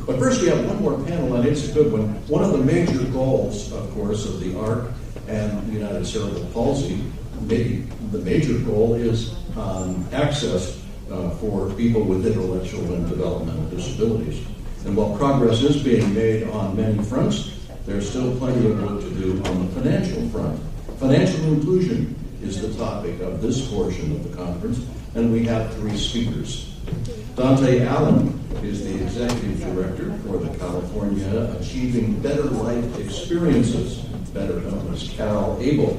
But first we have one more panel, and it's a good one. One of the major goals, of course, of the ARC and the United Cerebral Palsy, maybe the major goal is access for people with intellectual and developmental disabilities. And while progress is being made on many fronts, there's still plenty of work to do on the financial front. Financial inclusion is the topic of this portion of the conference, and we have three speakers. Dante Allen is the Executive Director for the California Achieving Better Life Experiences, better known as CalABLE.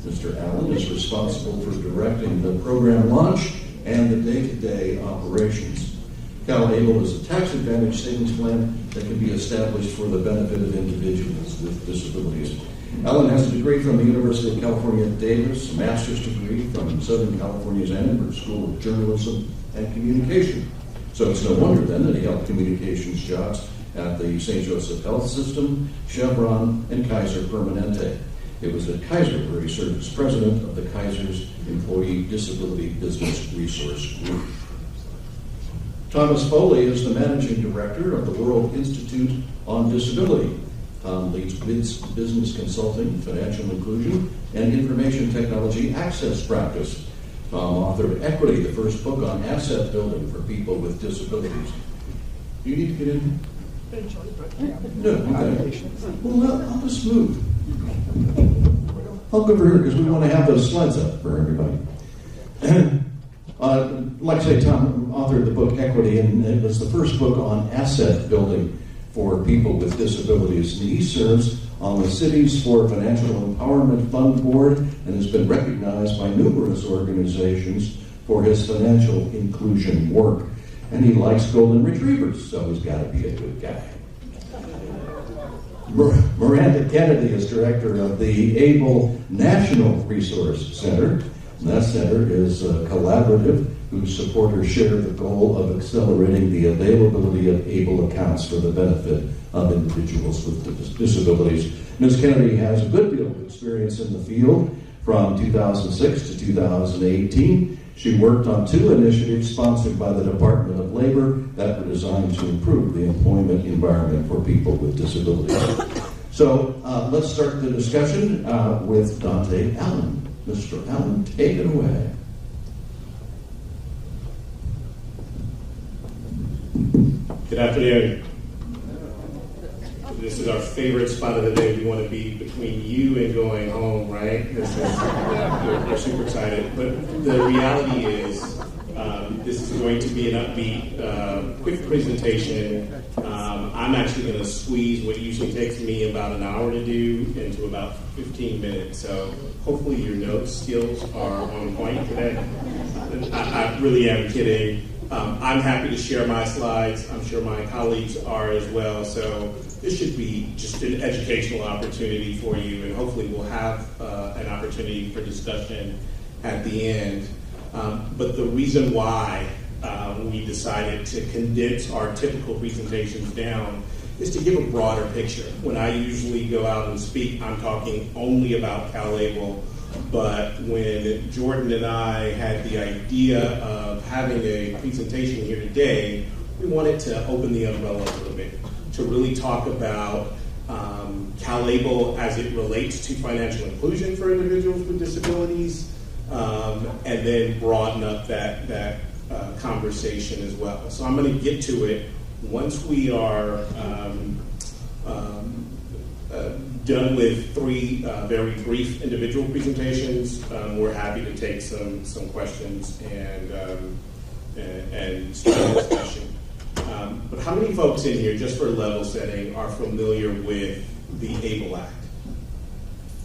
Mr. Allen is responsible for directing the program launch and the day-to-day operations. CalABLE is a tax-advantaged savings plan that can be established for the benefit of individuals with disabilities. Allen has a degree from the University of California at Davis, a master's degree from Southern California's Annenberg School of Journalism and Communication. So it's no wonder then that he held communications jobs at the St. Joseph Health System, Chevron, and Kaiser Permanente. It was at Kaiser where he served as president of the Kaiser's Employee Disability Business Resource Group. Thomas Foley is the managing director of the WorldInstitute on Disability. Tom leads business consulting, financial inclusion, and information technology access practice. Tom authored Equity, the first book on asset building for people with disabilities. Do you need to get in? No, okay. Well, I'll just move. I'll go over here because we want to have those slides up for everybody. Like I say, Tom authored the book Equity, and it was the first book on asset building for people with disabilities. And he serves on the Cities for Financial Empowerment Fund Board and has been recognized by numerous organizations for his financial inclusion work. And he likes golden retrievers, so he's got to be a good guy. Miranda Kennedy is director of the ABLE National Resource Center. And that center is collaborative, whose supporters share the goal of accelerating the availability of ABLE accounts for the benefit of individuals with disabilities. Ms. Kennedy has a good deal of experience in the field. From 2006 to 2018, she worked on 2 initiatives sponsored by the Department of Labor that were designed to improve the employment environment for people with disabilities. So let's start the discussion with Dante Allen. Mr. Allen, take it away. Good afternoon. This is our favorite spot of the day. We want to be between you and going home, right? We're super excited. But the reality is, this is going to be an upbeat, quick presentation. I'm actually going to squeeze what usually takes me about an hour to do into about 15 minutes. So hopefully your note skills are on point today. I really am kidding. I'm happy to share my slides. I'm sure my colleagues are as well. So this should be just an educational opportunity for you, and hopefully we'll have an opportunity for discussion at the end. But the reason why we decided to condense our typical presentations down is to give a broader picture. When I usually go out and speak, I'm talking only about CalABLE. But when Jordan and I had the idea of having a presentation here today, we wanted to open the umbrella a little bit, to really talk about CalABLE as it relates to financial inclusion for individuals with disabilities, and then broaden up that conversation as well. So I'm going to get to it once we are done with 3 very brief individual presentations. We're happy to take some questions and start a discussion. But how many folks in here, just for level setting, are familiar with the ABLE Act?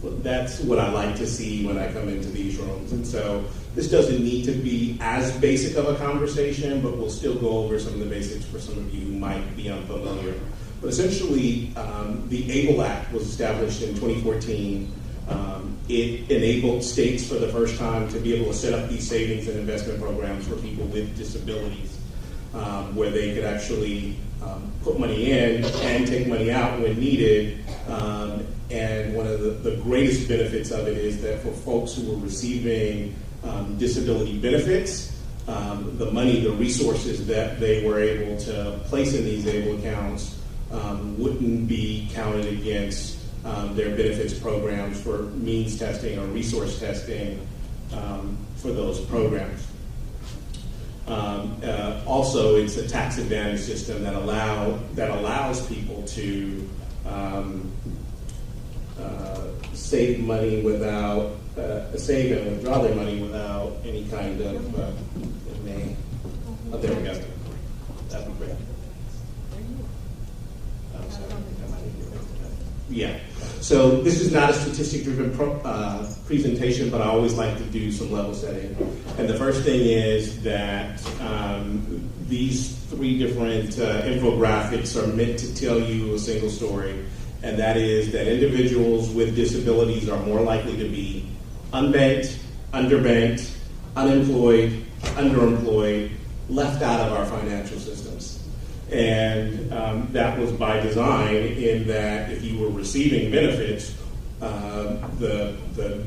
Well, that's what I like to see when I come into these rooms. And so this doesn't need to be as basic of a conversation, but we'll still go over some of the basics for some of you who might be unfamiliar. But essentially, the ABLE Act was established in 2014. It enabled states for the first time to be able to set up these savings and investment programs for people with disabilities, where they could actually put money in and take money out when needed. And one of the greatest benefits of it is that for folks who were receiving disability benefits, the money, the resources that they were able to place in these ABLE accounts wouldn't be counted against their benefits programs for means testing or resource testing for those programs. Also, it's a tax advantage system that allows people to save money without save and withdraw their money without any kind of there we go. That'd be great. Yeah. So this is not a statistic-driven presentation, but I always like to do some level setting. And the first thing is that these three different infographics are meant to tell you a single story, and that is that individuals with disabilities are more likely to be unbanked, underbanked, unemployed, underemployed, left out of our financial systems. And that was by design, in that if you were receiving benefits, the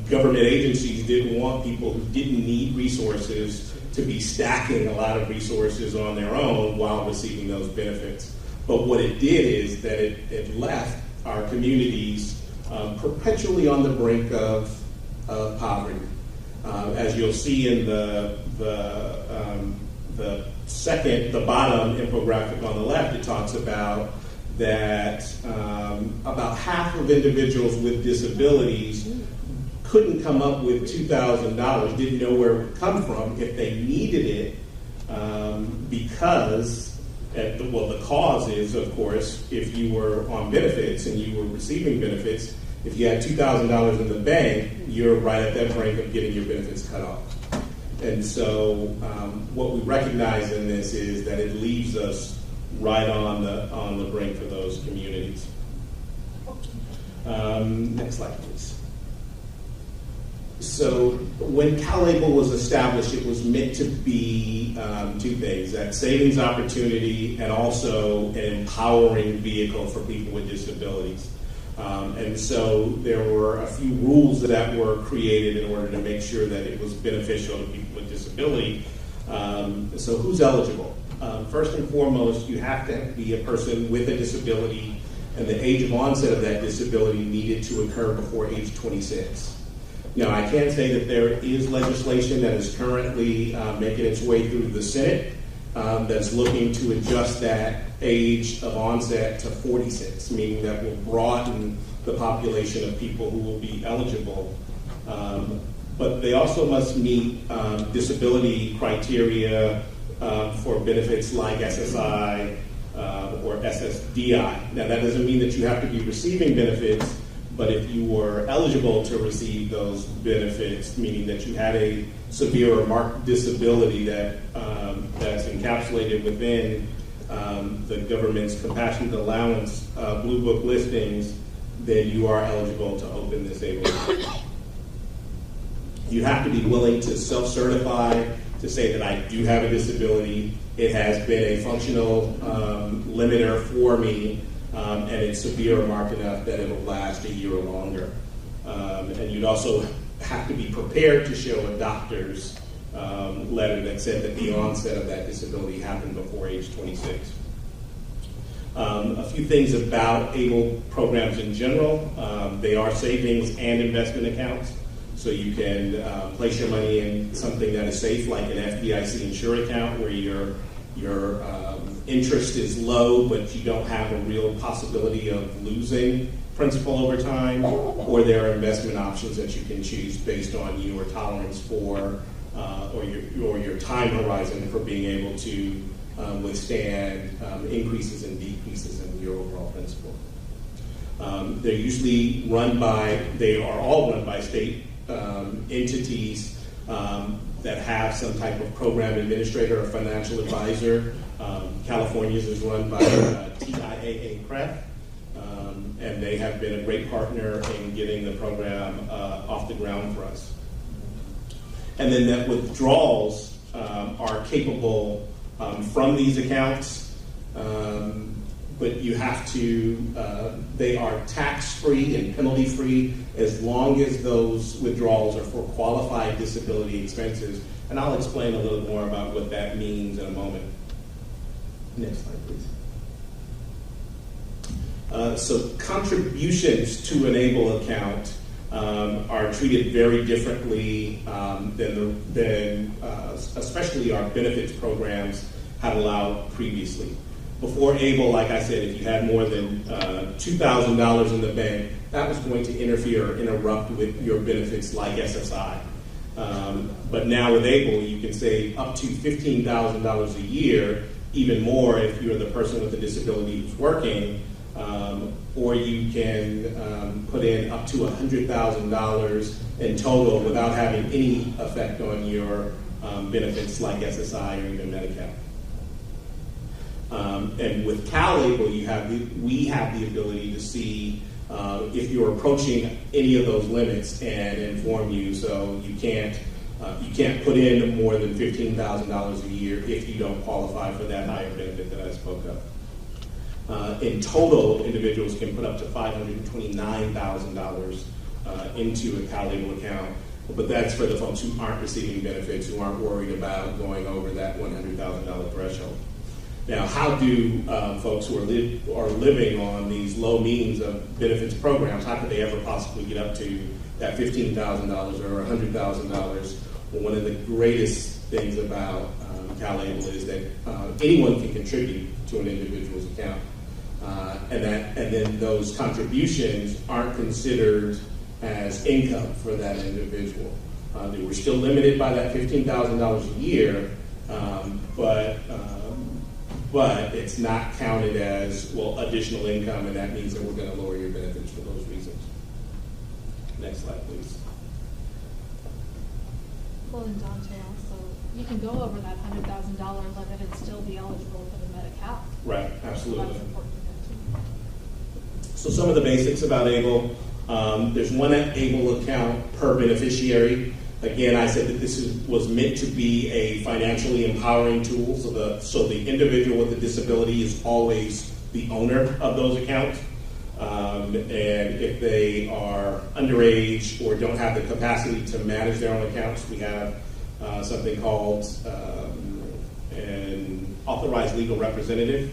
government agencies didn't want people who didn't need resources to be stacking a lot of resources on their own while receiving those benefits. But what it did is that it left our communities perpetually on the brink of poverty. As you'll see in the bottom infographic on the left, it talks about that about half of individuals with disabilities couldn't come up with $2,000, didn't know where it would come from if they needed it, because, the cause is, of course, if you were on benefits and you were receiving benefits, if you had $2,000 in the bank, you're right at that brink of getting your benefits cut off. And so what we recognize in this is that it leaves us right on the brink for those communities. Next slide, please. So when CalABLE was established, it was meant to be two things: that savings opportunity and also an empowering vehicle for people with disabilities. And so there were a few rules that were created in order to make sure that it was beneficial to people with disability. So who's eligible? First and foremost, you have to be a person with a disability, and the age of onset of that disability needed to occur before age 26. Now, I can say that there is legislation that is currently making its way through the Senate that's looking to adjust that age of onset to 46, meaning that will broaden the population of people who will be eligible. But they also must meet disability criteria for benefits like SSI or SSDI. Now, that doesn't mean that you have to be receiving benefits, but if you were eligible to receive those benefits, meaning that you had a severe or marked disability that's encapsulated within the government's compassionate allowance Blue Book listings, then you are eligible to open this ABLE account. You have to be willing to self-certify to say that I do have a disability. It has been a functional limiter for me, and it's severe or marked enough that it will last a year or longer. And you'd also have to be prepared to show a doctor's letter that said that the onset of that disability happened before age 26. A few things about ABLE programs in general. They are savings and investment accounts. So you can place your money in something that is safe, like an FDIC insured account, where your interest is low, but you don't have a real possibility of losing principal over time. Or there are investment options that you can choose based on your tolerance for or your time horizon for being able to withstand increases and decreases in your overall principal. They're usually they are all run by state entities that have some type of program administrator or financial advisor. California's is run by TIAA-CREF, and they have been a great partner in getting the program off the ground for us. And then that withdrawals are capable from these accounts, but you have to, they are tax-free and penalty-free as long as those withdrawals are for qualified disability expenses And I'll explain a little more about what that means in a moment. Next slide, please. So contributions to an ABLE account are treated very differently than especially our benefits programs had allowed previously. Before ABLE, like I said, if you had more than $2,000 in the bank, that was going to interfere or interrupt with your benefits like SSI. But now with ABLE, you can save up to $15,000 a year, even more if you're the person with a disability who's working, or you can put in up to $100,000 in total without having any effect on your benefits like SSI or even Medi-Cal. And with CalABLE, we have the ability to see if you're approaching any of those limits and inform you. So you can't put in more than $15,000 a year if you don't qualify for that higher benefit that I spoke of. In total, individuals can put up to $529,000 into a CalABLE account, but that's for the folks who aren't receiving benefits, who aren't worried about going over that $100,000 threshold. Now, how do folks who are living on these low means of benefits programs, how could they ever possibly get up to that $15,000 or $100,000? Well, one of the greatest things about CalABLE is that anyone can contribute to an individual's account, and then those contributions aren't considered as income for that individual. They were still limited by that $15,000 a year, but it's not counted as, well, additional income, and that means that we're going to lower your benefits for those reasons. Next slide, please. Well, in Dante also, you can go over that $100,000 limit and still be eligible for the Medi-Cal. Right, absolutely. That's important to know, too. So some of the basics about ABLE. There's one ABLE account per beneficiary. Again, I said that this was meant to be a financially empowering tool, so the individual with the disability is always the owner of those accounts. And if they are underage or don't have the capacity to manage their own accounts, we have something called an authorized legal representative.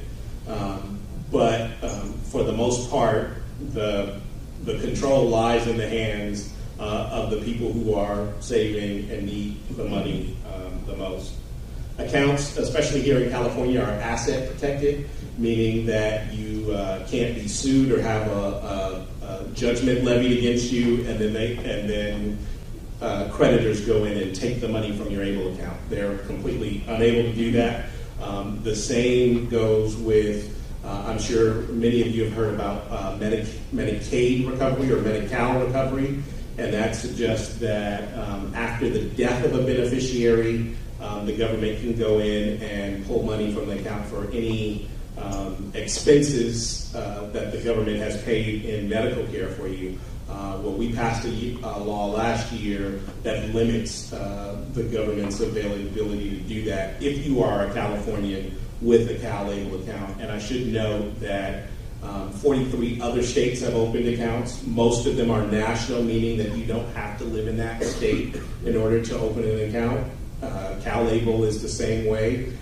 But for the most part, the control lies in the hands of the people who are saving and need the money the most. Accounts, especially here in California, are asset protected, meaning that you can't be sued or have a judgment levied against you, and then creditors go in and take the money from your ABLE account. They're completely unable to do that. The same goes with, I'm sure many of you have heard about Medicaid recovery or Medi-Cal recovery. And that suggests that after the death of a beneficiary, the government can go in and pull money from the account for any expenses that the government has paid in medical care for you. Well, we passed a law last year that limits the government's availability to do that if you are a Californian with a CalABLE account. And I should note that 43 other states have opened accounts. Most of them are national, meaning that you don't have to live in that state in order to open an account. CalABLE is the same way.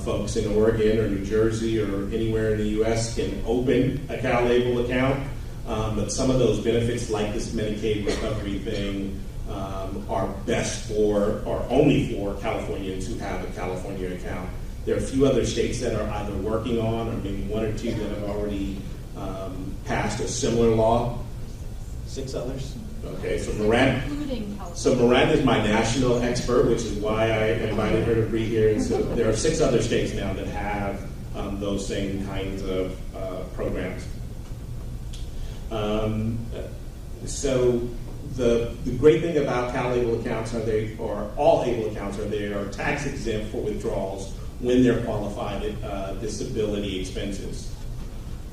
Folks in Oregon or New Jersey or anywhere in the U.S. can open a CalABLE account, but some of those benefits, like this Medicaid recovery thing, are best for or only for Californians who have a California account. There are a few other states that are either working on, or maybe one or two that have already passed a similar law. 6 others? Okay, so Miranda. So Miranda is my national expert, which is why I invited her to be here. And so there are 6 other states now that have those same kinds of programs. So the great thing about CalABLE accounts or all ABLE accounts they are tax exempt for withdrawals when they're qualified disability expenses.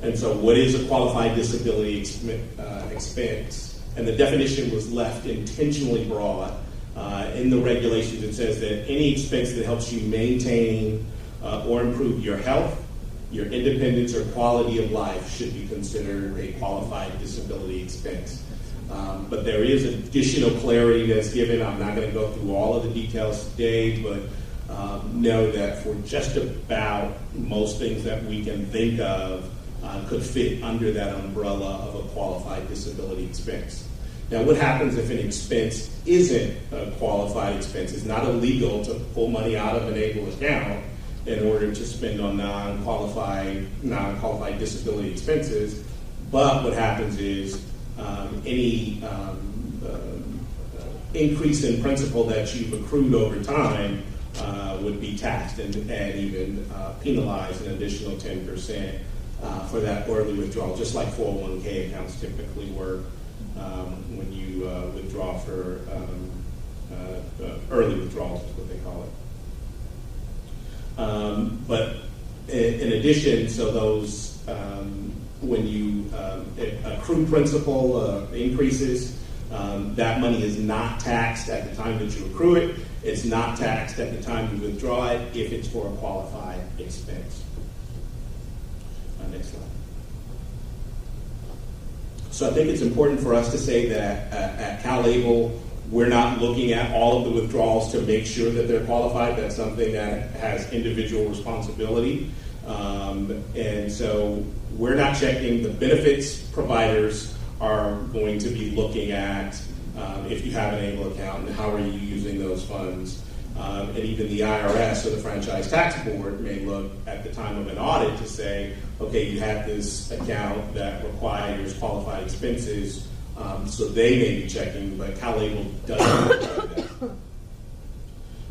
And so what is a qualified disability expense? And the definition was left intentionally broad. In the regulations, it says that any expense that helps you maintain or improve your health, your independence, or quality of life should be considered a qualified disability expense. But there is additional clarity that's given. I'm not going to go through all of the details today, but know that for just about most things that we can think of could fit under that umbrella of a qualified disability expense. Now, what happens if an expense isn't a qualified expense? It's not illegal to pull money out of an ABLE account in order to spend on non-qualified disability expenses. But what happens is any increase in principal that you've accrued over time would be taxed and even penalized an additional 10% for that early withdrawal, just like 401k accounts typically work when you withdraw for early withdrawals is what they call it. But in addition, so those when you accrue principal increases, that money is not taxed at the time that you accrue it. It's not taxed at the time you withdraw it if it's for a qualified expense. Next slide. So I think it's important for us to say that at CalABLE, we're not looking at all of the withdrawals to make sure that they're qualified. That's something that has individual responsibility. And so we're not checking. The benefits providers are going to be looking at if you have an ABLE account and how are you using those funds. And even the IRS or the Franchise Tax Board may look at the time of an audit to say, okay, you have this account that requires qualified expenses, so they may be checking, but CalABLE doesn't do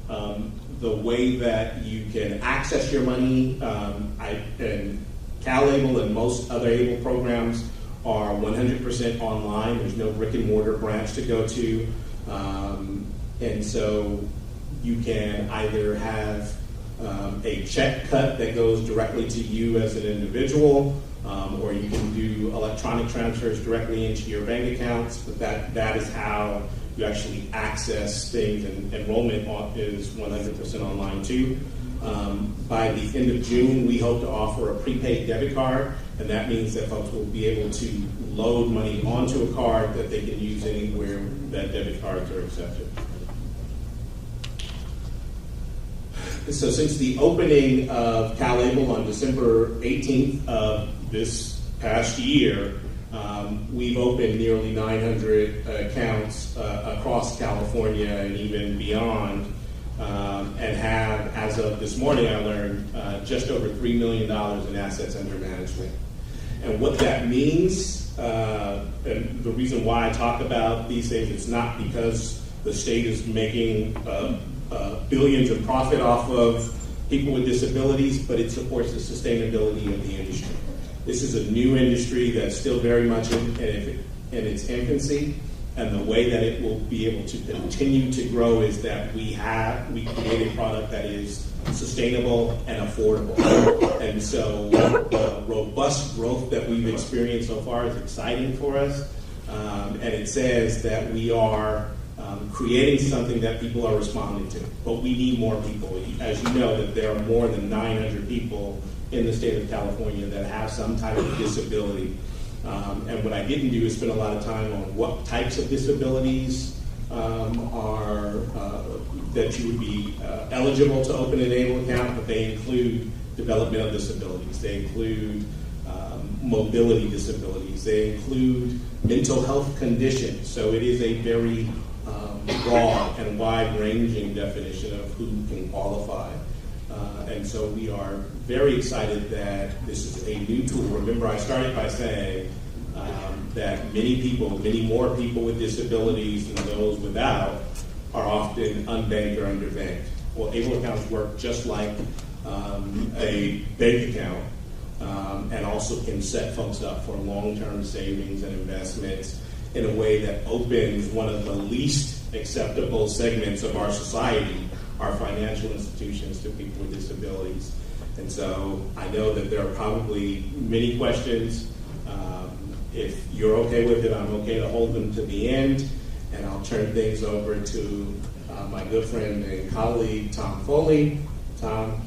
that. The way that you can access your money, and CalABLE and most other ABLE programs are 100% online. There's no brick and mortar branch to go to. And so you can either have a check cut that goes directly to you as an individual, or you can do electronic transfers directly into your bank accounts, but that is how you actually access things, and enrollment is 100% online too. By the end of June, we hope to offer a prepaid debit card, and that means that folks will be able to load money onto a card that they can use anywhere that debit cards are accepted. So since the opening of CalABLE on December 18th of this past year, we've opened nearly 900 accounts across California and even beyond, and have, as of this morning, I learned, just over $3 million in assets under management. And what that means, and the reason why I talk about these things, it's not because the state is making billions of profit off of people with disabilities, but it supports the sustainability of the industry. This is a new industry that's still very much in its infancy, and the way that it will be able to continue to grow is that we create a product that is sustainable and affordable. And so the robust growth that we've experienced so far is exciting for us, and it says that we are creating something that people are responding to. But we need more people. As you know, that there are more than 900 people in the state of California that have some type of disability. And what I didn't do is spend a lot of time on what types of disabilities are that you would be eligible to open an ABLE account, but they include developmental disabilities. They include mobility disabilities. They include mental health conditions. So it is a very broad and wide-ranging definition of who can qualify. And so we are very excited that this is a new tool. Remember, I started by saying that many more people with disabilities than those without are often unbanked or underbanked. Well, ABLE accounts work just like a bank account, and also can set folks up for long-term savings and investments in a way that opens one of the least acceptable segments of our society, our financial institutions, to people with disabilities. And so I know that there are probably many questions. If you're okay with it, I'm okay to hold them to the end, and I'll turn things over to my good friend and colleague, Tom Foley. Tom?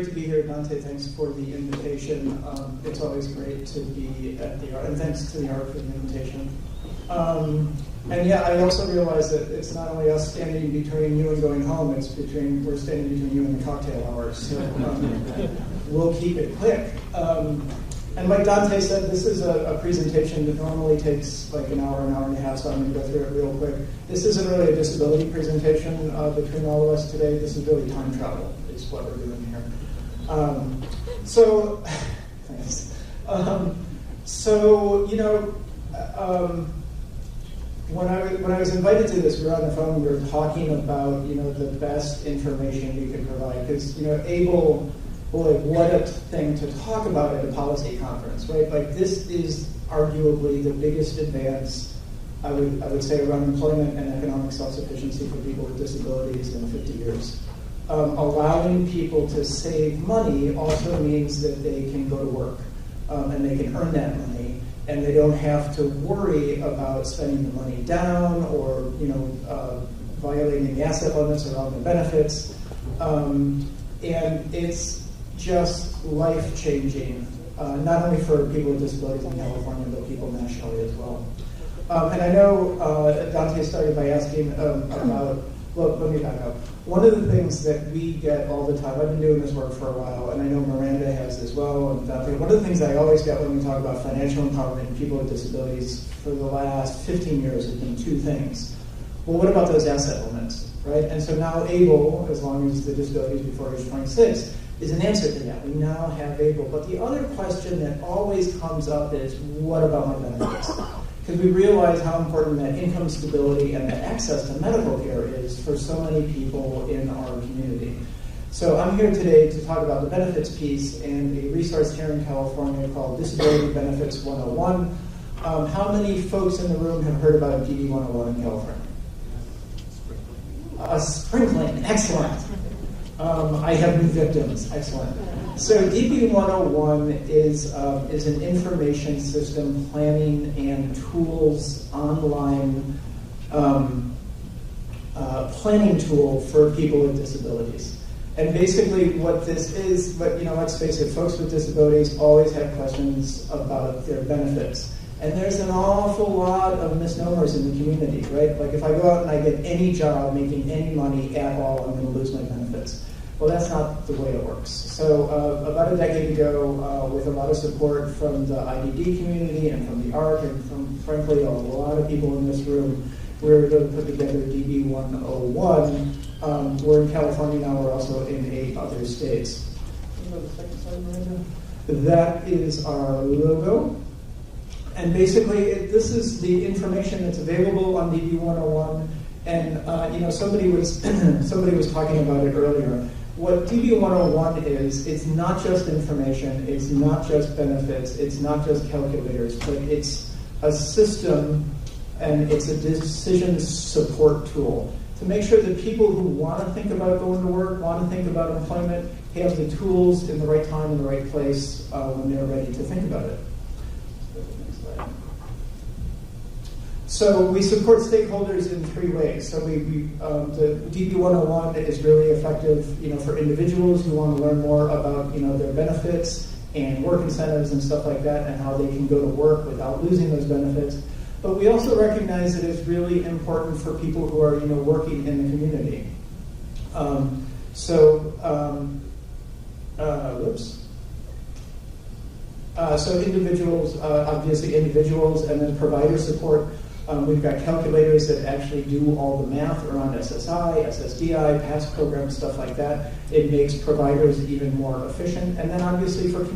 great to be here, Dante. Thanks for the invitation. It's always great to be at the Art, and thanks to the Art for the invitation. And yeah, I also realize that it's not only us standing between you and going home, we're standing between you and the cocktail hours. So we'll keep it quick. And like Dante said, this is a presentation that normally takes like an hour and a half, so I'm going to go through it real quick. This isn't really a disability presentation between all of us today. This is really time travel, is what we're doing here. Thanks. When I was invited to this, we were on the phone, we were talking about, the best information we could provide. Because, ABLE, boy, what a thing to talk about at a policy conference, right? Like, this is arguably the biggest advance, I would say, around employment and economic self-sufficiency for people with disabilities in 50 years. Allowing people to save money also means that they can go to work, and they can earn that money, and they don't have to worry about spending the money down or, violating the asset limits around the benefits. And it's just life-changing, not only for people with disabilities in California, but people nationally as well. And I know Dante started by asking about, well, let me back up. One of the things that we get all the time, I've been doing this work for a while, and I know Miranda has as well, and Dante, one of the things I always get when we talk about financial empowerment and people with disabilities for the last 15 years has been two things. Well, what about those asset limits, right? And so now ABLE, as long as the disability is before age 26, is an answer to that. We now have ABLE. But the other question that always comes up is, what about my benefits? Because we realize how important that income stability and that access to medical care is for so many people in our community. So I'm here today to talk about the benefits piece and a resource here in California called Disability Benefits 101. How many folks in the room have heard about DB 101 in California? Sprinkling, excellent. I have new victims, excellent. So DB 101 is an information system planning and tools online planning tool for people with disabilities. And basically what this is, but let's face it, folks with disabilities always have questions about their benefits. And there's an awful lot of misnomers in the community, right? Like if I go out and I get any job making any money at all, I'm going to lose my benefits. Well, that's not the way it works. So about a decade ago, with a lot of support from the IDD community and from the ARC and from, frankly, a lot of people in this room, we were able to put together DB 101. We're in California now. We're also in 8 other states. Can you go to the second slide, Miranda? That is our logo. And basically, this is the information that's available on DB 101. And somebody was talking about it earlier. What DB 101 is, it's not just information, it's not just benefits, it's not just calculators, but it's a system and it's a decision support tool to make sure that people who want to think about going to work, want to think about employment, have the tools in the right time, in the right place when they're ready to think about it. So we support stakeholders in 3 ways. So the DB 101 is really effective, for individuals who want to learn more about, their benefits and work incentives and stuff like that, and how they can go to work without losing those benefits. But we also recognize that it's really important for people who are, working in the community. So individuals, obviously individuals, and then provider support. We've got calculators that actually do all the math around SSI, SSDI, past programs, stuff like that. It makes providers even more efficient. And then obviously for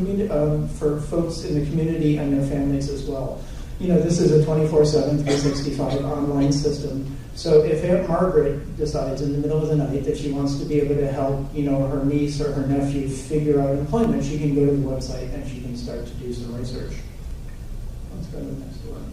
folks in the community and their families as well. This is a 24/7, 365 online system. So if Aunt Margaret decides in the middle of the night that she wants to be able to help, her niece or her nephew figure out employment, she can go to the website and she can start to do some research. Let's go to the next one.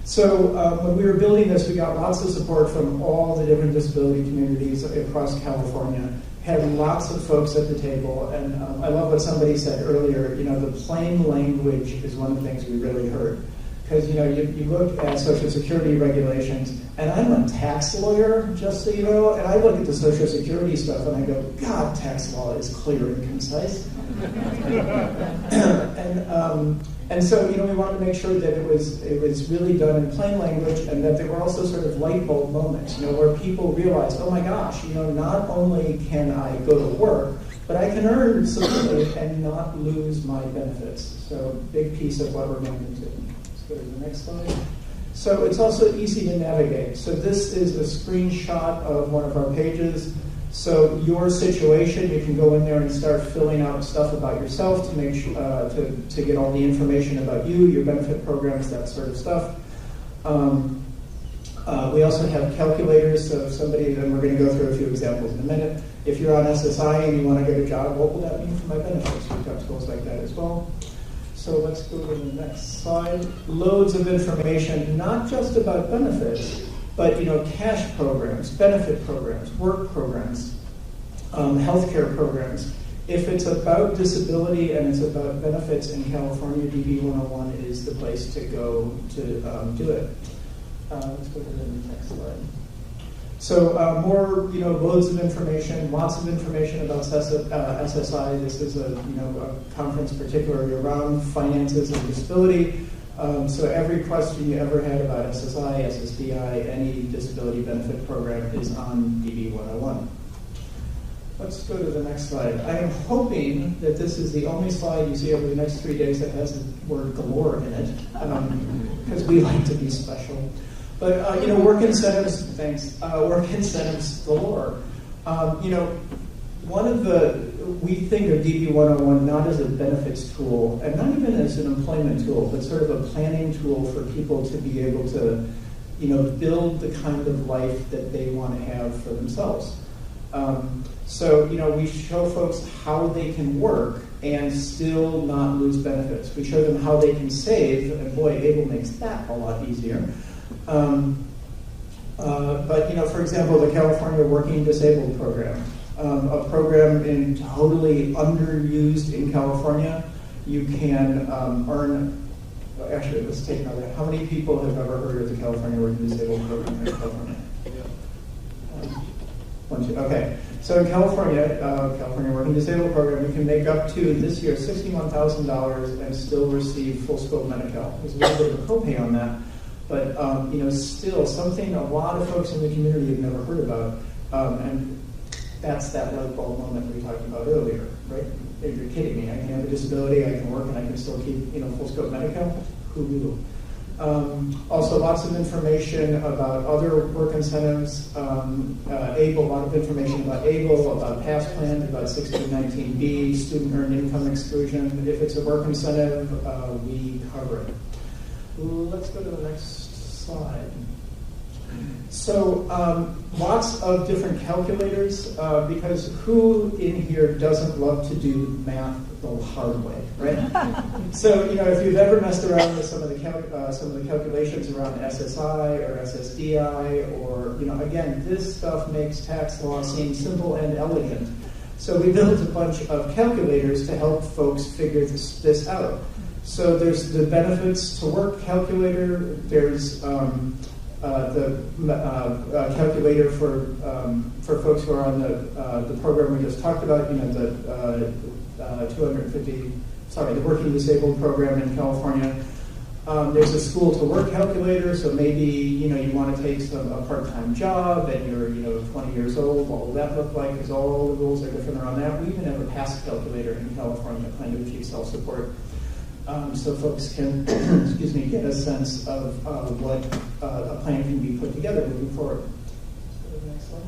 So when we were building this, we got lots of support from all the different disability communities across California. Had lots of folks at the table, and I love what somebody said earlier. The plain language is one of the things we really heard. Because you look at Social Security regulations, and I'm a tax lawyer, just so you know, and I look at the Social Security stuff and I go, God, tax law is clear and concise. And so we wanted to make sure that it was really done in plain language, and that there were also sort of light bulb moments, where people realize, oh my gosh, not only can I go to work, but I can earn some money and not lose my benefits. So big piece of what we're going to do. Go to the next slide. So it's also easy to navigate. So this is a screenshot of one of our pages. So your situation, you can go in there and start filling out stuff about yourself to make sure, to get all the information about you, your benefit programs, that sort of stuff. We also have calculators. So if somebody, and we're going to go through a few examples in a minute. If you're on SSI and you want to get a job, what will that mean for my benefits? We've got tools like that as well. So let's go to the next slide. Loads of information, not just about benefits, but cash programs, benefit programs, work programs, healthcare programs. If it's about disability and it's about benefits in California, DB 101 is the place to go to do it. Let's go to the next slide. So more, loads of information, lots of information about SSI. This is a conference particularly around finances and disability. So every question you ever had about SSI, SSDI, any disability benefit program is on DB 101. Let's go to the next slide. I am hoping that this is the only slide you see over the next 3 days that has the word galore in it, because we like to be special. But, work incentives, thanks, work incentives galore. We think of DB 101 not as a benefits tool, and not even as an employment tool, but sort of a planning tool for people to be able to, build the kind of life that they want to have for themselves. So, we show folks how they can work and still not lose benefits. We show them how they can save, and boy, ABLE makes that a lot easier. But for example, the California Working Disabled Program, a program totally underused in California. You can earn. Actually, let's take another. How many people have ever heard of the California Working Disabled Program in California? One, two. Okay. So in California, California Working Disabled Program, you can make up to this year $61,000 and still receive full scope Medi-Cal. There's a little bit of a copay on that. But, still something a lot of folks in the community have never heard about. And that's that light bulb moment we talked about earlier, right? If you're kidding me, I can have a disability, I can work, and I can still keep, full scope Medi-Cal? Who knew? Also, lots of information about other work incentives, ABLE, a lot of information about ABLE, about past plans, about 1619B, student earned income exclusion. If it's a work incentive, we cover it. Let's go to the next slide. So lots of different calculators, because who in here doesn't love to do math the hard way, right? So if you've ever messed around with some of the calculations around SSI or SSDI, or again, this stuff makes tax law seem simple and elegant. So we built a bunch of calculators to help folks figure this out. So there's the benefits to work calculator. There's the calculator for folks who are on the program we just talked about. The the Working Disabled Program in California. There's a school to work calculator. So maybe you want to take a part-time job and you're 20 years old. What will that look like? Because all the rules are different around that. We even have a PASS calculator in California, plan to achieve self-support. So folks can, get a sense of what a plan can be put together moving forward. Let's go to the next slide.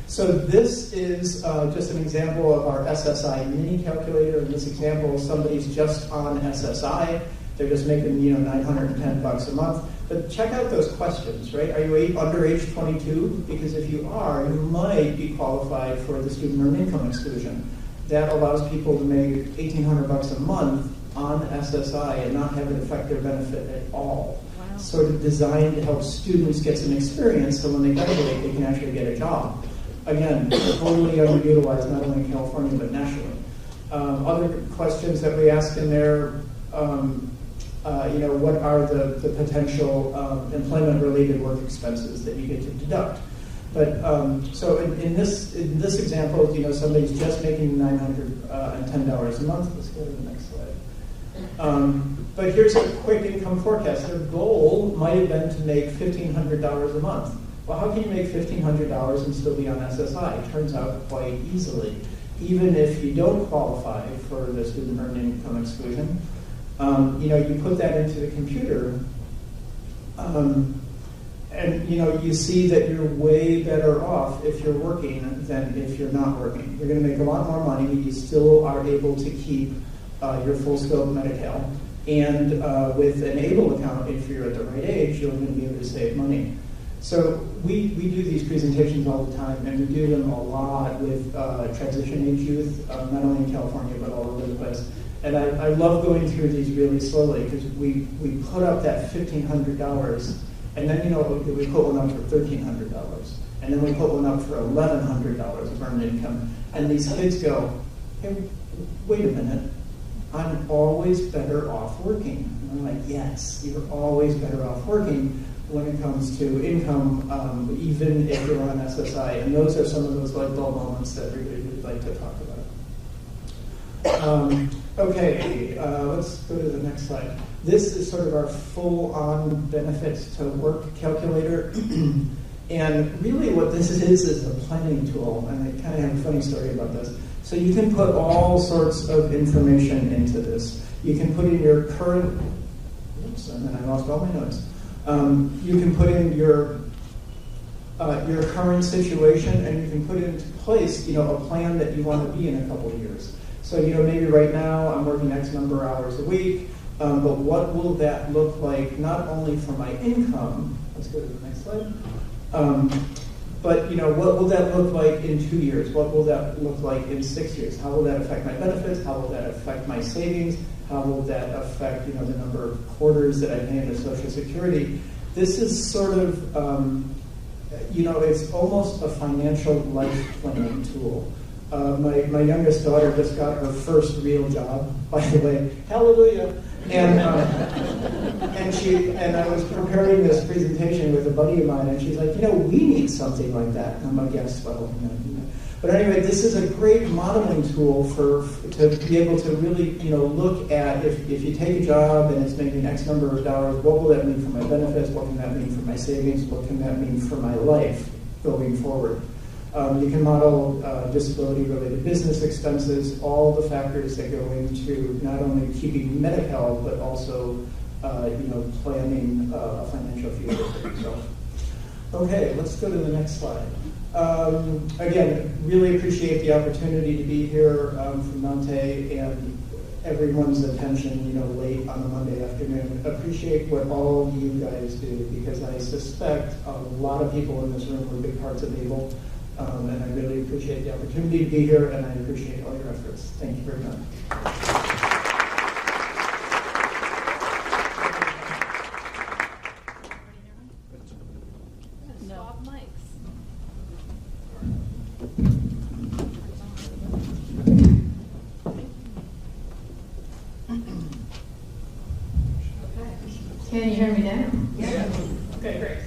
So this is just an example of our SSI mini calculator. In this example, somebody's just on SSI. They're just making $910 a month. But check out those questions, right? Are you under age 22? Because if you are, you might be qualified for the student earned income exclusion. That allows people to make $1,800 a month on SSI and not have it affect their benefit at all. Wow. Sort of designed to help students get some experience so when they graduate, they can actually get a job. Again, totally underutilized, not only in California, but nationally. Other questions that we ask in there, what are the potential employment-related work expenses that you get to deduct. But so in this example, somebody's just making $910 a month. Let's go to the next slide. But here's a quick income forecast. Their goal might have been to make $1,500 a month. Well, how can you make $1,500 and still be on SSI? It turns out quite easily. Even if you don't qualify for the student earned income exclusion, you put that into the computer, and you see that you're way better off if you're working than if you're not working. You're going to make a lot more money. You still are able to keep your full scope Medi-Cal. And with an ABLE account, if you're at the right age, you're going to be able to save money. So we do these presentations all the time, and we do them a lot with transition age youth, not only in California, but all over the place. And I love going through these really slowly, because we put up that $1,500, and then we put one up for $1,300, and then we put one up for $1,100 of earned income. And these kids go, hey, wait a minute, I'm always better off working. And I'm like, yes, you're always better off working when it comes to income, even if you're on SSI. And those are some of those light bulb moments that everybody would like to talk about. Okay, let's go to the next slide. This is sort of our full-on benefits to work calculator. And really what this is a planning tool. And I kind of have a funny story about this. So you can put all sorts of information into this. You can put in your current, oops, and then I lost all my notes. You can put in your current situation, and you can put into place, a plan that you want to be in a couple of years. So, maybe right now I'm working X number of hours a week, but what will that look like not only for my income, let's go to the next slide, but, what will that look like in 2 years? What will that look like in 6 years? How will that affect my benefits? How will that affect my savings? How will that affect, the number of quarters that I pay into Social Security? This is sort of, it's almost a financial life planning tool. My youngest daughter just got her first real job, by the way. Hallelujah! And I was preparing this presentation with a buddy of mine, and she's like, we need something like that. And I'm like, yes, well, But anyway, this is a great modeling tool to be able to really, look at if you take a job and it's making X number of dollars, what will that mean for my benefits? What can that mean for my savings? What can that mean for my life going forward? You can model disability-related business expenses, all the factors that go into not only keeping Medi-Cal, but also, planning a financial future for yourself. Okay, let's go to the next slide. Again, really appreciate the opportunity to be here from Dante and everyone's attention, late on a Monday afternoon. Appreciate what all you guys do, because I suspect a lot of people in this room were big parts of ABLE. And I really appreciate the opportunity to be here, and I appreciate all your efforts. Thank you very much. Swap mics. Can you hear me now? Yeah. Okay, great.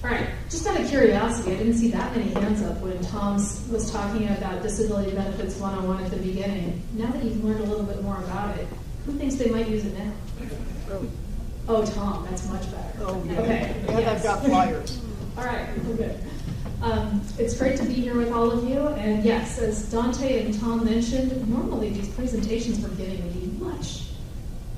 All right, just out of curiosity, I didn't see that many hands up when Tom was talking about Disability Benefits 101 at the beginning. Now that you've learned a little bit more about it, who thinks they might use it now? Oh, Tom, that's much better. Oh, yeah. Okay. And yes. I've got flyers. All right, we're good. It's great to be here with all of you. And yes, as Dante and Tom mentioned, normally these presentations we're giving would be much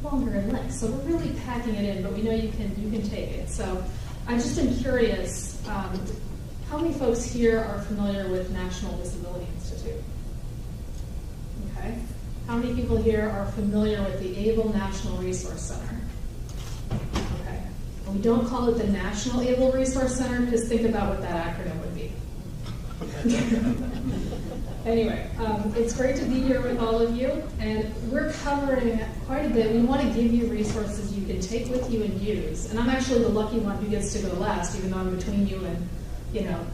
longer in length. So we're really packing it in, but we know you can take it. So I just am curious, how many folks here are familiar with National Disability Institute? Okay. How many people here are familiar with the ABLE National Resource Center? Okay. And we don't call it the National ABLE Resource Center because think about what that acronym would be. Anyway, it's great to be here with all of you, and we're covering quite a bit. We want to give you resources you can take with you and use. And I'm actually the lucky one who gets to go last, even though I'm between you and,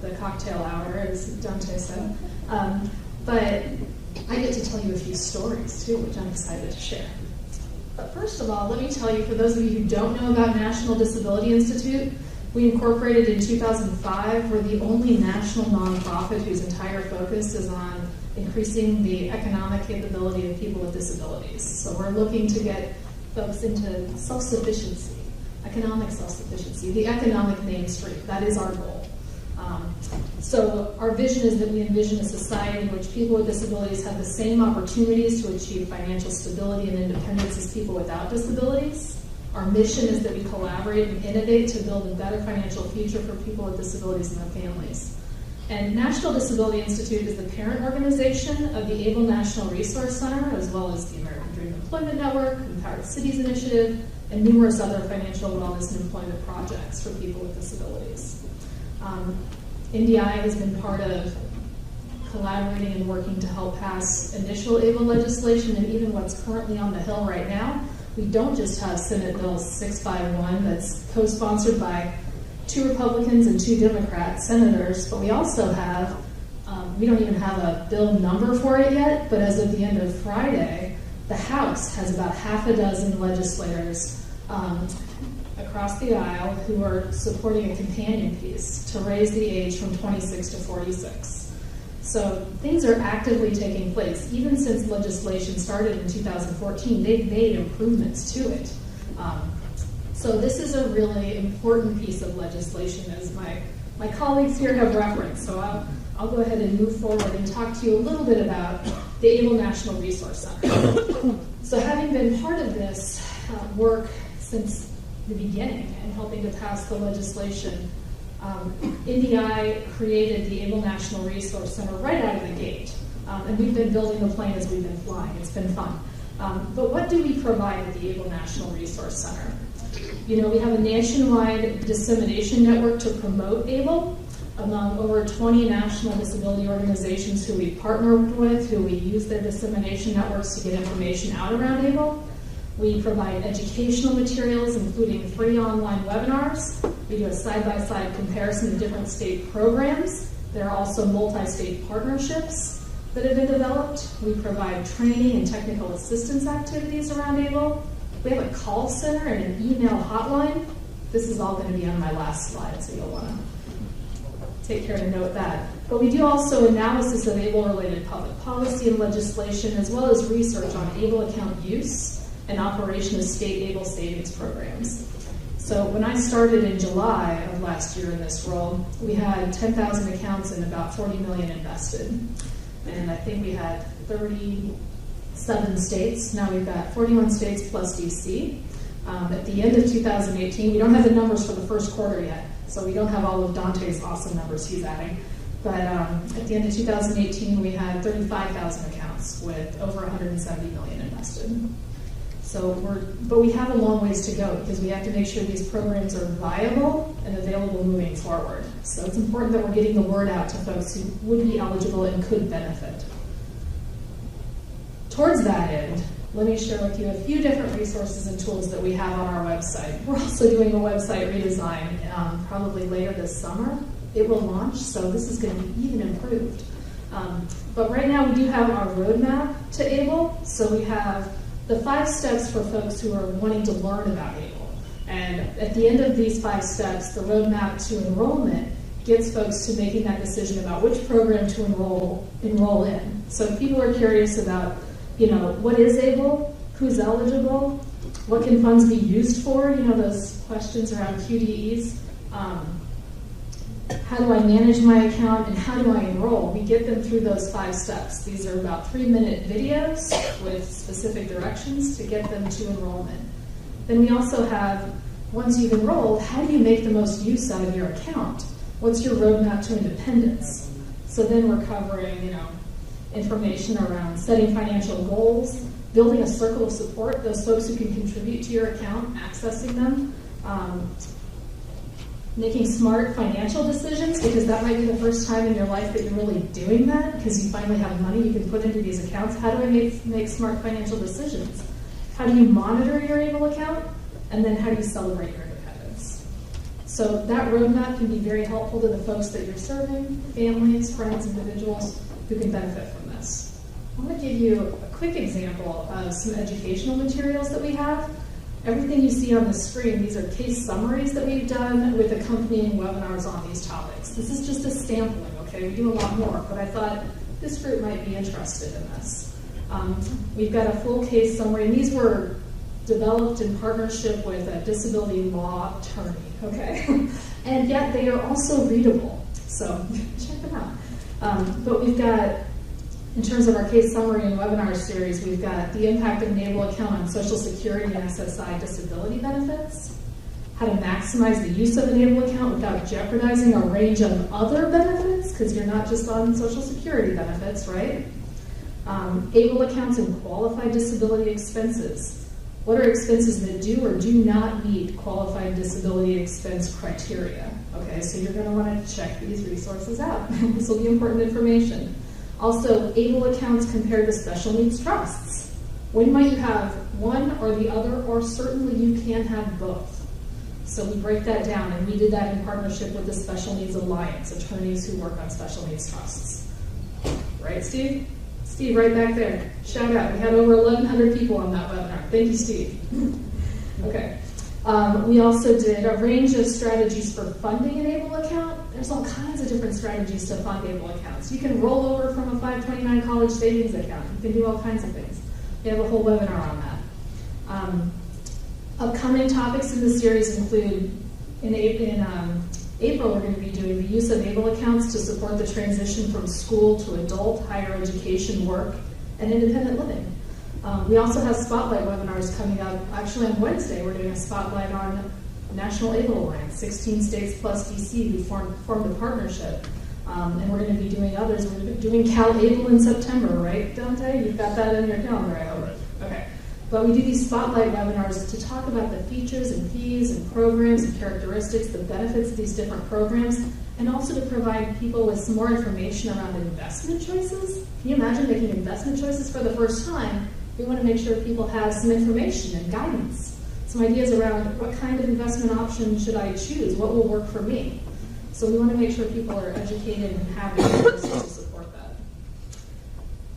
the cocktail hour, as Dante said. But I get to tell you a few stories too, which I'm excited to share. But first of all, let me tell you, for those of you who don't know about National Disability Institute, we incorporated in 2005. We're the only national nonprofit whose entire focus is on increasing the economic capability of people with disabilities. So we're looking to get folks into self-sufficiency, economic self-sufficiency, the economic mainstream. That is our goal. So our vision is that we envision a society in which people with disabilities have the same opportunities to achieve financial stability and independence as people without disabilities. Our mission is that we collaborate and innovate to build a better financial future for people with disabilities and their families. And National Disability Institute is the parent organization of the ABLE National Resource Center, as well as the American Dream Employment Network, Empowered Cities Initiative, and numerous other financial wellness and employment projects for people with disabilities. NDI has been part of collaborating and working to help pass initial ABLE legislation and even what's currently on the Hill right now. We don't just have Senate Bill 651 that's co-sponsored by 2 Republicans and 2 Democrat senators, but we also have, we don't even have a bill number for it yet, but as of the end of Friday, the House has about half a dozen legislators across the aisle who are supporting a companion piece to raise the age from 26 to 46. So things are actively taking place. Even since legislation started in 2014, they've made improvements to it. So this is a really important piece of legislation, as my colleagues here have referenced. So I'll go ahead and move forward and talk to you a little bit about the ABLE National Resource Center. So having been part of this work since the beginning and helping to pass the legislation, NDI created the ABLE National Resource Center right out of the gate. And we've been building the plane as we've been flying. It's been fun. But what do we provide at the ABLE National Resource Center? You know, we have a nationwide dissemination network to promote ABLE among over 20 national disability organizations who we partnered with, who we use their dissemination networks to get information out around ABLE. We provide educational materials, including free online webinars. We do a side-by-side comparison of different state programs. There are also multi-state partnerships that have been developed. We provide training and technical assistance activities around ABLE. We have a call center and an email hotline. This is all going to be on my last slide, so you'll want to take care to note that. But we do also analysis of ABLE-related public policy and legislation, as well as research on ABLE account use and operation of state ABLE savings programs. So when I started in July of last year in this role, we had 10,000 accounts and about 40 million invested. And I think we had 37 states. Now we've got 41 states plus DC. At the end of 2018, we don't have the numbers for the first quarter yet, so we don't have all of Dante's awesome numbers he's adding. But at the end of 2018, we had 35,000 accounts with over 170 million invested. But we have a long ways to go because we have to make sure these programs are viable and available moving forward. So it's important that we're getting the word out to folks who would be eligible and could benefit. Towards that end, let me share with you a few different resources and tools that we have on our website. We're also doing a website redesign probably later this summer. It will launch, so this is going to be even improved. But right now we do have our roadmap to ABLE. So we have the 5 steps for folks who are wanting to learn about ABLE. And at the end of these 5 steps, the roadmap to enrollment gets folks to making that decision about which program to enroll in. So if people are curious about, you know, what is ABLE, who's eligible, what can funds be used for, you know, those questions around QDEs, how do I manage my account, and how do I enroll? We get them through those 5 steps. These are about 3-minute videos with specific directions to get them to enrollment. Then we also have, once you've enrolled, how do you make the most use out of your account? What's your roadmap to independence? So then we're covering, you know, information around setting financial goals, building a circle of support, those folks who can contribute to your account, accessing them, making smart financial decisions, because that might be the first time in your life that you're really doing that, because you finally have money you can put into these accounts. How do I make smart financial decisions? How do you monitor your ABLE account? And then how do you celebrate your independence? So that roadmap can be very helpful to the folks that you're serving, families, friends, individuals who can benefit from this. I want to give you a quick example of some educational materials that we have. Everything you see on the screen, these are case summaries that we've done with accompanying webinars on these topics. This is just a sampling, okay? We do a lot more, but I thought this group might be interested in this. We've got a full case summary, and these were developed in partnership with a disability law attorney, okay? And yet they are also readable, so check them out. But we've got, in terms of our case summary and webinar series, we've got the impact of an ABLE account on Social Security and SSI disability benefits, how to maximize the use of an ABLE account without jeopardizing a range of other benefits, because you're not just on Social Security benefits, right? ABLE accounts and qualified disability expenses. What are expenses that do or do not meet qualified disability expense criteria? Okay, so you're going to want to check these resources out. This will be important information. Also, ABLE accounts compared to special needs trusts. When might you have one or the other, or certainly you can have both? So we break that down, and we did that in partnership with the Special Needs Alliance, attorneys who work on special needs trusts. Right, Steve? Steve, right back there. Shout out. We had over 1,100 people on that webinar. Thank you, Steve. Okay. We also did a range of strategies for funding an ABLE account. There's all kinds of different strategies to fund ABLE accounts. You can roll over from a 529 college savings account. You can do all kinds of things. We have a whole webinar on that. Upcoming topics in this series include, in April, we're going to be doing the use of ABLE accounts to support the transition from school to adult, higher education, work, and independent living. We also have spotlight webinars coming up. Actually, on Wednesday, we're doing a spotlight on National ABLE Alliance, 16 states plus DC, who formed a partnership. And we're going to be doing others. We're going to be doing CalABLE in September, right, Dante? You've got that in your calendar, I hope. Okay. But we do these spotlight webinars to talk about the features and fees and programs and characteristics, the benefits of these different programs, and also to provide people with some more information around investment choices. Can you imagine making investment choices for the first time? We want to make sure people have some information and guidance, some ideas around what kind of investment option should I choose, what will work for me. So we want to make sure people are educated and have resources to support that.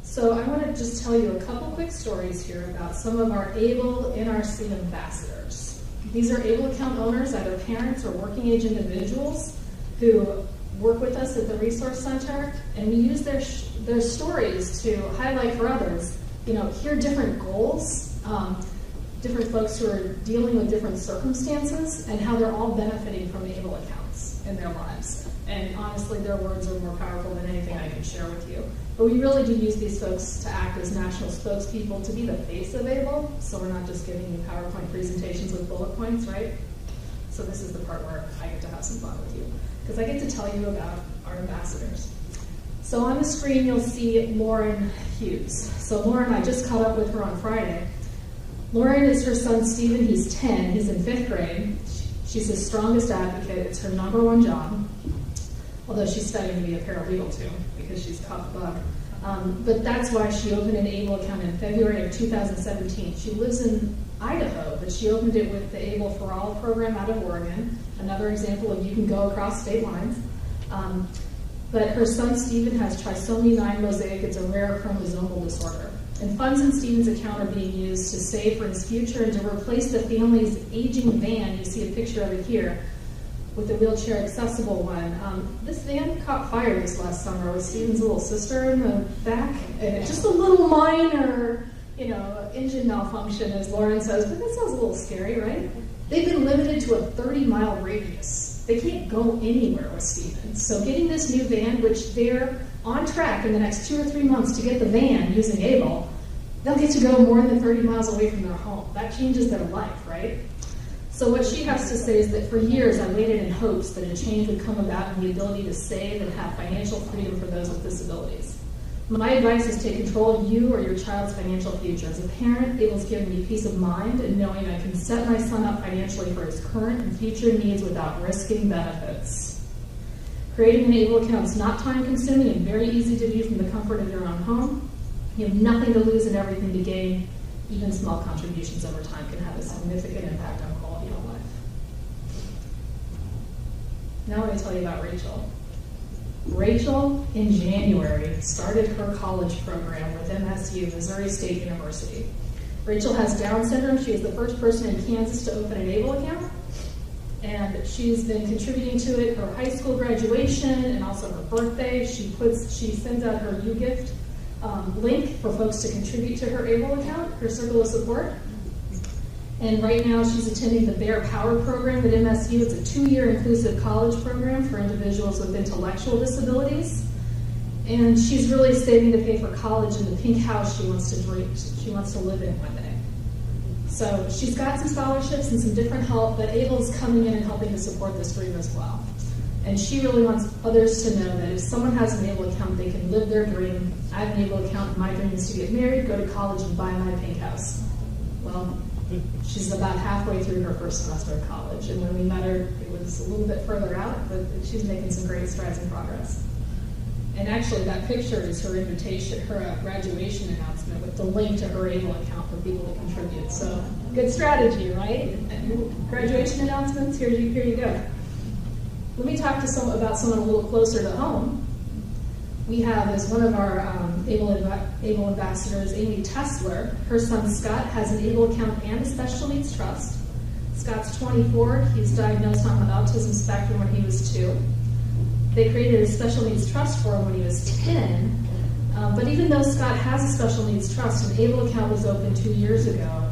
So I want to just tell you a couple quick stories here about some of our ABLE NRC ambassadors. These are ABLE account owners, either parents or working age individuals, who work with us at the Resource Center, and we use their stories to highlight for others, here are different goals, different folks who are dealing with different circumstances, and how they're all benefiting from ABLE accounts in their lives. And honestly, their words are more powerful than anything I can share with you. But we really do use these folks to act as national spokespeople, to be the face of ABLE, so we're not just giving you PowerPoint presentations with bullet points, right? So this is the part where I get to have some fun with you, because I get to tell you about our ambassadors. So on the screen, you'll see Lauren Hughes. So Lauren, I just caught up with her on Friday. Lauren is her son, Stephen. He's 10. He's in 5th grade. She's his strongest advocate. It's her #1 job, although she's studying to be a paralegal too, because she's caught the bug. But that's why she opened an ABLE account in February of 2017. She lives in Idaho, but she opened it with the ABLE for All program out of Oregon. Another example of you can go across state lines. But her son, Stephen, has trisomy 9 mosaic. It's a rare chromosomal disorder. And funds in Stephen's account are being used to save for his future and to replace the family's aging van. You see a picture of it here, with a wheelchair accessible one. This van caught fire this last summer with Stephen's little sister in the back, and just a little minor, engine malfunction, as Lauren says, but that sounds a little scary, right? They've been limited to a 30-mile radius. They can't go anywhere with Stephen. So getting this new van, which they're on track in the next 2 or 3 months to get the van using ABLE, they'll get to go more than 30 miles away from their home. That changes their life, right? So what she has to say is that for years I waited in hopes that a change would come about in the ability to save and have financial freedom for those with disabilities. My advice is take control of you or your child's financial future. As a parent, ABLE's given me peace of mind in knowing I can set my son up financially for his current and future needs without risking benefits. Creating an ABLE account is not time-consuming and very easy to do from the comfort of your own home. You have nothing to lose and everything to gain. Even small contributions over time can have a significant impact on quality of life. Now I'm going to tell you about Rachel. Rachel, in January, started her college program with MSU, Missouri State University. Rachel has Down syndrome. She is the first person in Kansas to open an ABLE account. And she's been contributing to it her high school graduation and also her birthday. She sends out her YouGift link for folks to contribute to her ABLE account, her circle of support. And right now she's attending the Bear Power program at MSU. It's a 2-year inclusive college program for individuals with intellectual disabilities. And she's really saving to pay for college in the pink house she wants to live in one day. So she's got some scholarships and some different help, but ABLE's coming in and helping to support this dream as well. And she really wants others to know that if someone has an ABLE account, they can live their dream. I have an ABLE account, and my dream is to get married, go to college, and buy my pink house. Well, she's about halfway through her first semester of college, and when we met her, it was a little bit further out, but she's making some great strides in progress. And actually, that picture is her invitation, her graduation announcement with the link to her ABLE account for people to contribute. So, good strategy, right? Graduation announcements, here you go. Let me talk to about someone a little closer to home. We have, as one of our ABLE ambassadors, Amy Tessler. Her son Scott has an ABLE account and a special needs trust. Scott's 24. He's diagnosed on the autism spectrum when he was 2. They created a special needs trust for him when he was 10. But even though Scott has a special needs trust, an ABLE account was opened 2 years ago.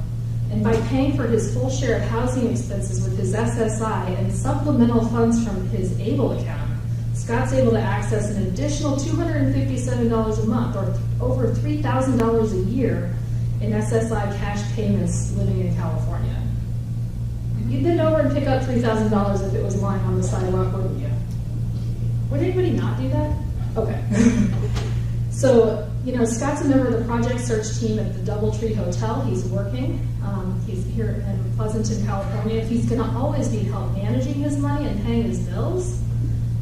And by paying for his full share of housing expenses with his SSI and supplemental funds from his ABLE account, Scott's able to access an additional $257 a month, or over $3,000 a year, in SSI cash payments living in California. You'd bend over and pick up $3,000 if it was lying on the sidewalk, wouldn't you? Would anybody not do that? Okay. So, Scott's a member of the Project Search team at the DoubleTree Hotel. He's working. He's here in Pleasanton, California. He's going to always need help managing his money and paying his bills.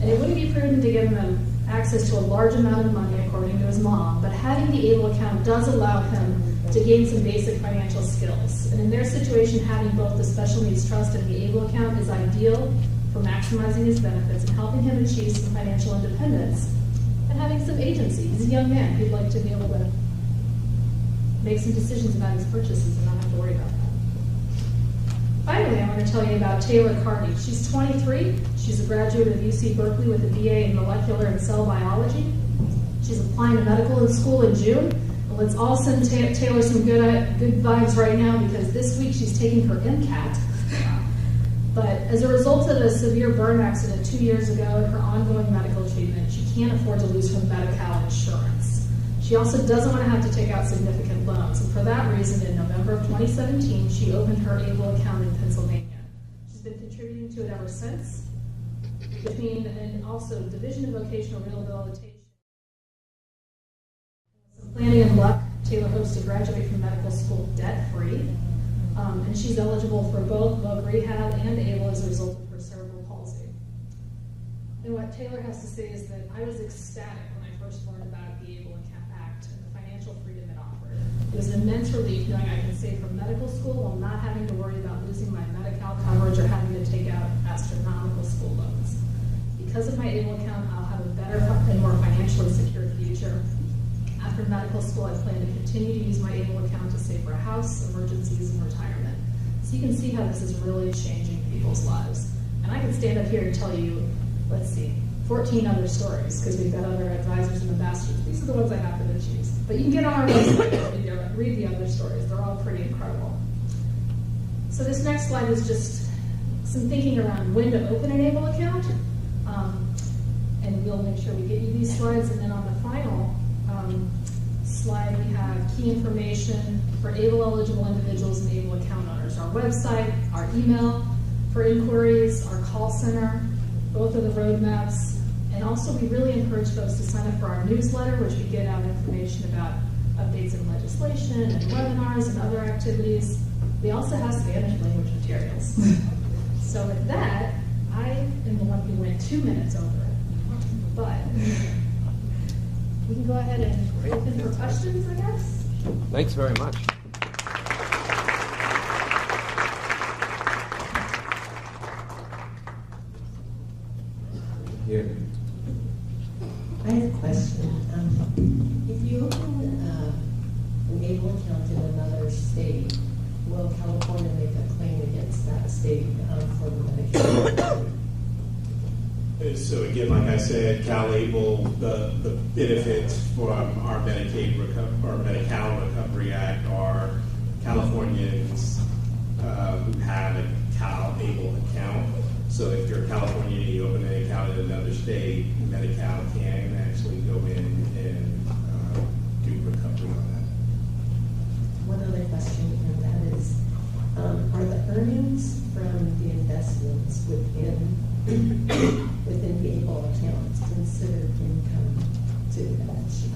And it wouldn't be prudent to give him access to a large amount of money, according to his mom. But having the ABLE account does allow him to gain some basic financial skills. And in their situation, having both the Special Needs Trust and the ABLE account is ideal for maximizing his benefits and helping him achieve some financial independence and having some agency. He's a young man. He'd like to be able to make some decisions about his purchases and not have to worry about that. Finally, I want to tell you about Taylor Carney. She's 23. She's a graduate of UC Berkeley with a BA in molecular and cell biology. She's applying to medical school in June. And let's all send Taylor some good vibes right now, because this week she's taking her MCAT. But as a result of a severe burn accident 2 years ago and her ongoing medical treatment, she can't afford to lose her Medi-Cal insurance. She also doesn't want to have to take out significant loans. And for that reason, in November of 2017, she opened her ABLE account in Pennsylvania. She's been contributing to it ever since, and also Division of Vocational Rehabilitation. Some planning and luck, Taylor hopes to graduate from medical school debt-free. And she's eligible for both rehab and ABLE as a result of her cerebral palsy. And what Taylor has to say is that I was ecstatic when I first learned about the ABLE Act and the financial freedom it offered. It was an immense relief knowing I can save from medical school while not having to worry about losing my Medi-Cal coverage or having to take out astronomical school loans. Because of my ABLE account, I'll have a better and more financially secure future. After medical school, I plan to continue to use my ABLE account to save for a house, emergencies, and retirement. So you can see how this is really changing people's lives. And I can stand up here and tell you, 14 other stories, because we've got other advisors and ambassadors. These are the ones I happen to choose. But you can get on our website and read the other stories. They're all pretty incredible. So this next slide is just some thinking around when to open an ABLE account. And we'll make sure we get you these slides. And then on the final slide, we have key information for ABLE-eligible individuals and ABLE account owners. Our website, our email for inquiries, our call center, both of the roadmaps. And also, we really encourage folks to sign up for our newsletter, which we get out information about updates in legislation and webinars and other activities. We also have Spanish language materials. So with that, I am the one who went 2 minutes over it. But we can go ahead and open for questions, I guess. Thanks very much. Yeah. I have a question. If you open an ABLE account in another state, will California make a claim against that state for the Medicare? So again, like I said, CalABLE, the benefits from our Medi-Cal Recovery Act are Californians who have a CalABLE account. So if you're a Californian and you open an account in another state, Medi-Cal can actually go in and do recovery on that. One other question, and that is, are the earnings from the investments within the ABLE accounts considered income to the balance sheet?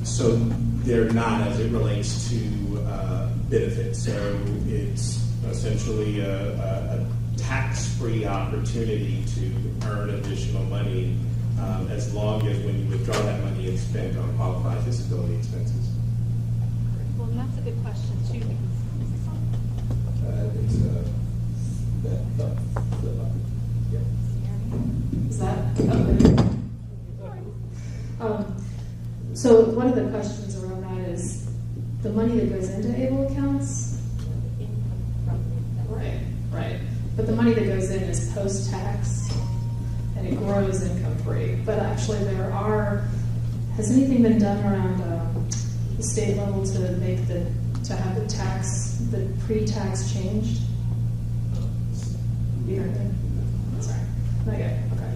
So they're not as it relates to benefits. So it's essentially a tax-free opportunity to earn additional money as long as when you withdraw that money it's spent on qualified disability expenses. Well, and that's a good question too, because It's yeah. Is that? So one of the questions around that is the money that goes into ABLE accounts. Right. But the money that goes in is post-tax, and it grows income-free. But actually, has anything been done around the state level to have the pre-tax changed? You heard me? Sorry, not yet. Okay.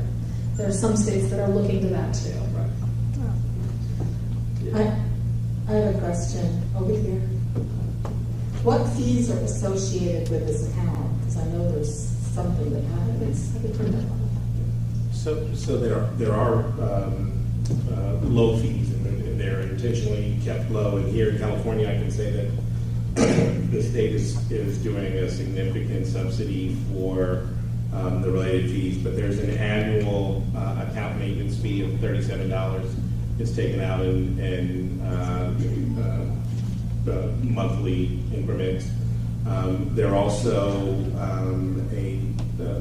There are some states that are looking to that too. I have a question over here. What fees are associated with this account? Because I know there's something that happens. I could turn that on. So there are low fees, and they're intentionally kept low. And here in California, I can say that the state is doing a significant subsidy for the related fees, but there's an annual account maintenance fee of $37. It's taken out in monthly increments. There are also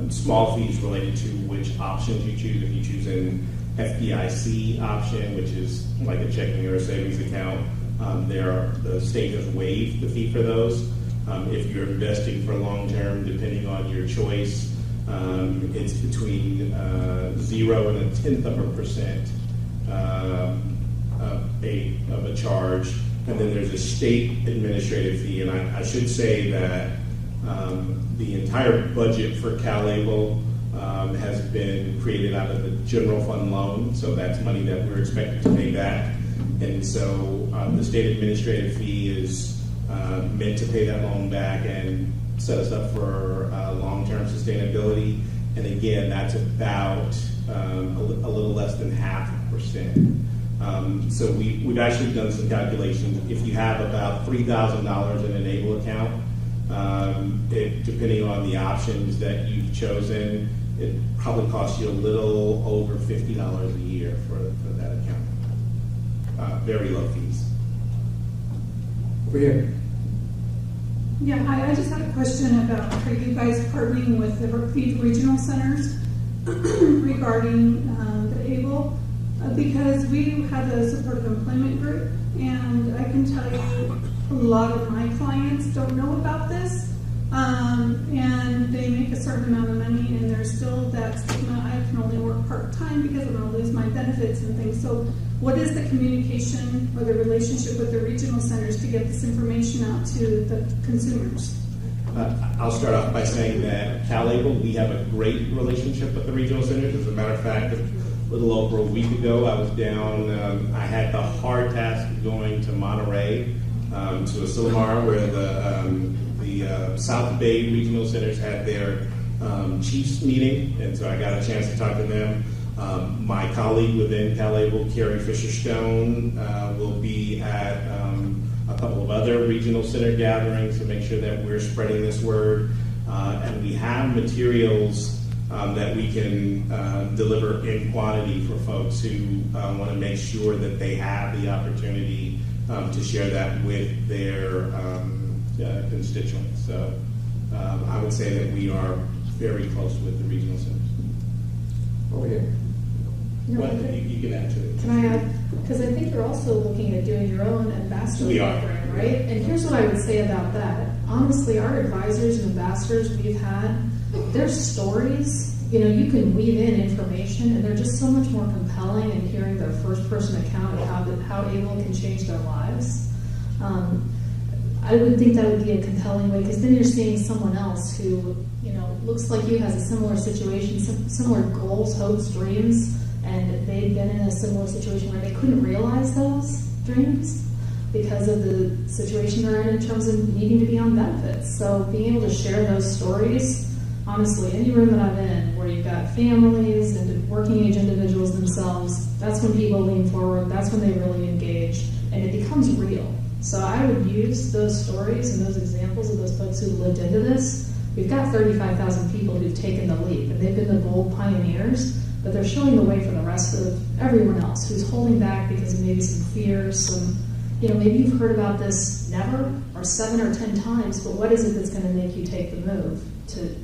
small fees related to which options you choose. If you choose an FDIC option, which is like a checking or a savings account, the state has waived the fee for those. If you're investing for long term, depending on your choice, it's between 0 and 0.1% of a charge. And then there's a state administrative fee, and I should say that the entire budget for CalABLE has been created out of the general fund loan, so that's money that we're expected to pay back. And so the state administrative fee is meant to pay that loan back and set us up for long-term sustainability. And again, that's about a little less than 0.5%. So we've actually done some calculations. If you have about $3,000 in an ABLE account, depending on the options that you've chosen, it probably costs you a little over $50 a year for that account. Very low fees. Over here. Yeah, I just had a question about, are you guys partnering with the regional centers regarding the ABLE? Because we have a supportive employment group, and I can tell you a lot of my clients don't know about this, and they make a certain amount of money, and there's still that stigma, I can only work part-time because I'm going to lose my benefits and things. So what is the communication or the relationship with the regional centers to get this information out to the consumers? I'll start off by saying that CalABLE, we have a great relationship with the regional centers. As a matter of fact, a little over a week ago, I was down, I had the hard task of going to Monterey, to Asilomar, where the South Bay regional centers had their chiefs meeting, and so I got a chance to talk to them. My colleague within CalABLE, Carrie Fisher-Stone, will be at a couple of other regional center gatherings to make sure that we're spreading this word. And we have materials that we can deliver in quantity for folks who want to make sure that they have the opportunity to share that with their constituents. So I would say that we are very close with the regional centers. Over here. Well, you can add to it. Can I add? Because I think you're also looking at doing your own ambassador We are. program, right? And here's what I would say about that. Honestly, our advisors and ambassadors we've had, their stories, you can weave in information, and they're just so much more compelling in hearing their first-person account of how ABLE can change their lives. I would think that would be a compelling way, because then you're seeing someone else who, looks like you, has a similar situation, similar goals, hopes, dreams, and they've been in a similar situation where they couldn't realize those dreams because of the situation they're in terms of needing to be on benefits. So being able to share those stories, honestly, any room that I'm in where you've got families and working age individuals themselves, that's when people lean forward, that's when they really engage, and it becomes real. So I would use those stories and those examples of those folks who've lived into this. We've got 35,000 people who've taken the leap, and they've been the bold pioneers, but they're showing the way for the rest of everyone else who's holding back because of maybe some fears, maybe you've heard about this never or 7 or 10 times, but what is it that's going to make you take the move to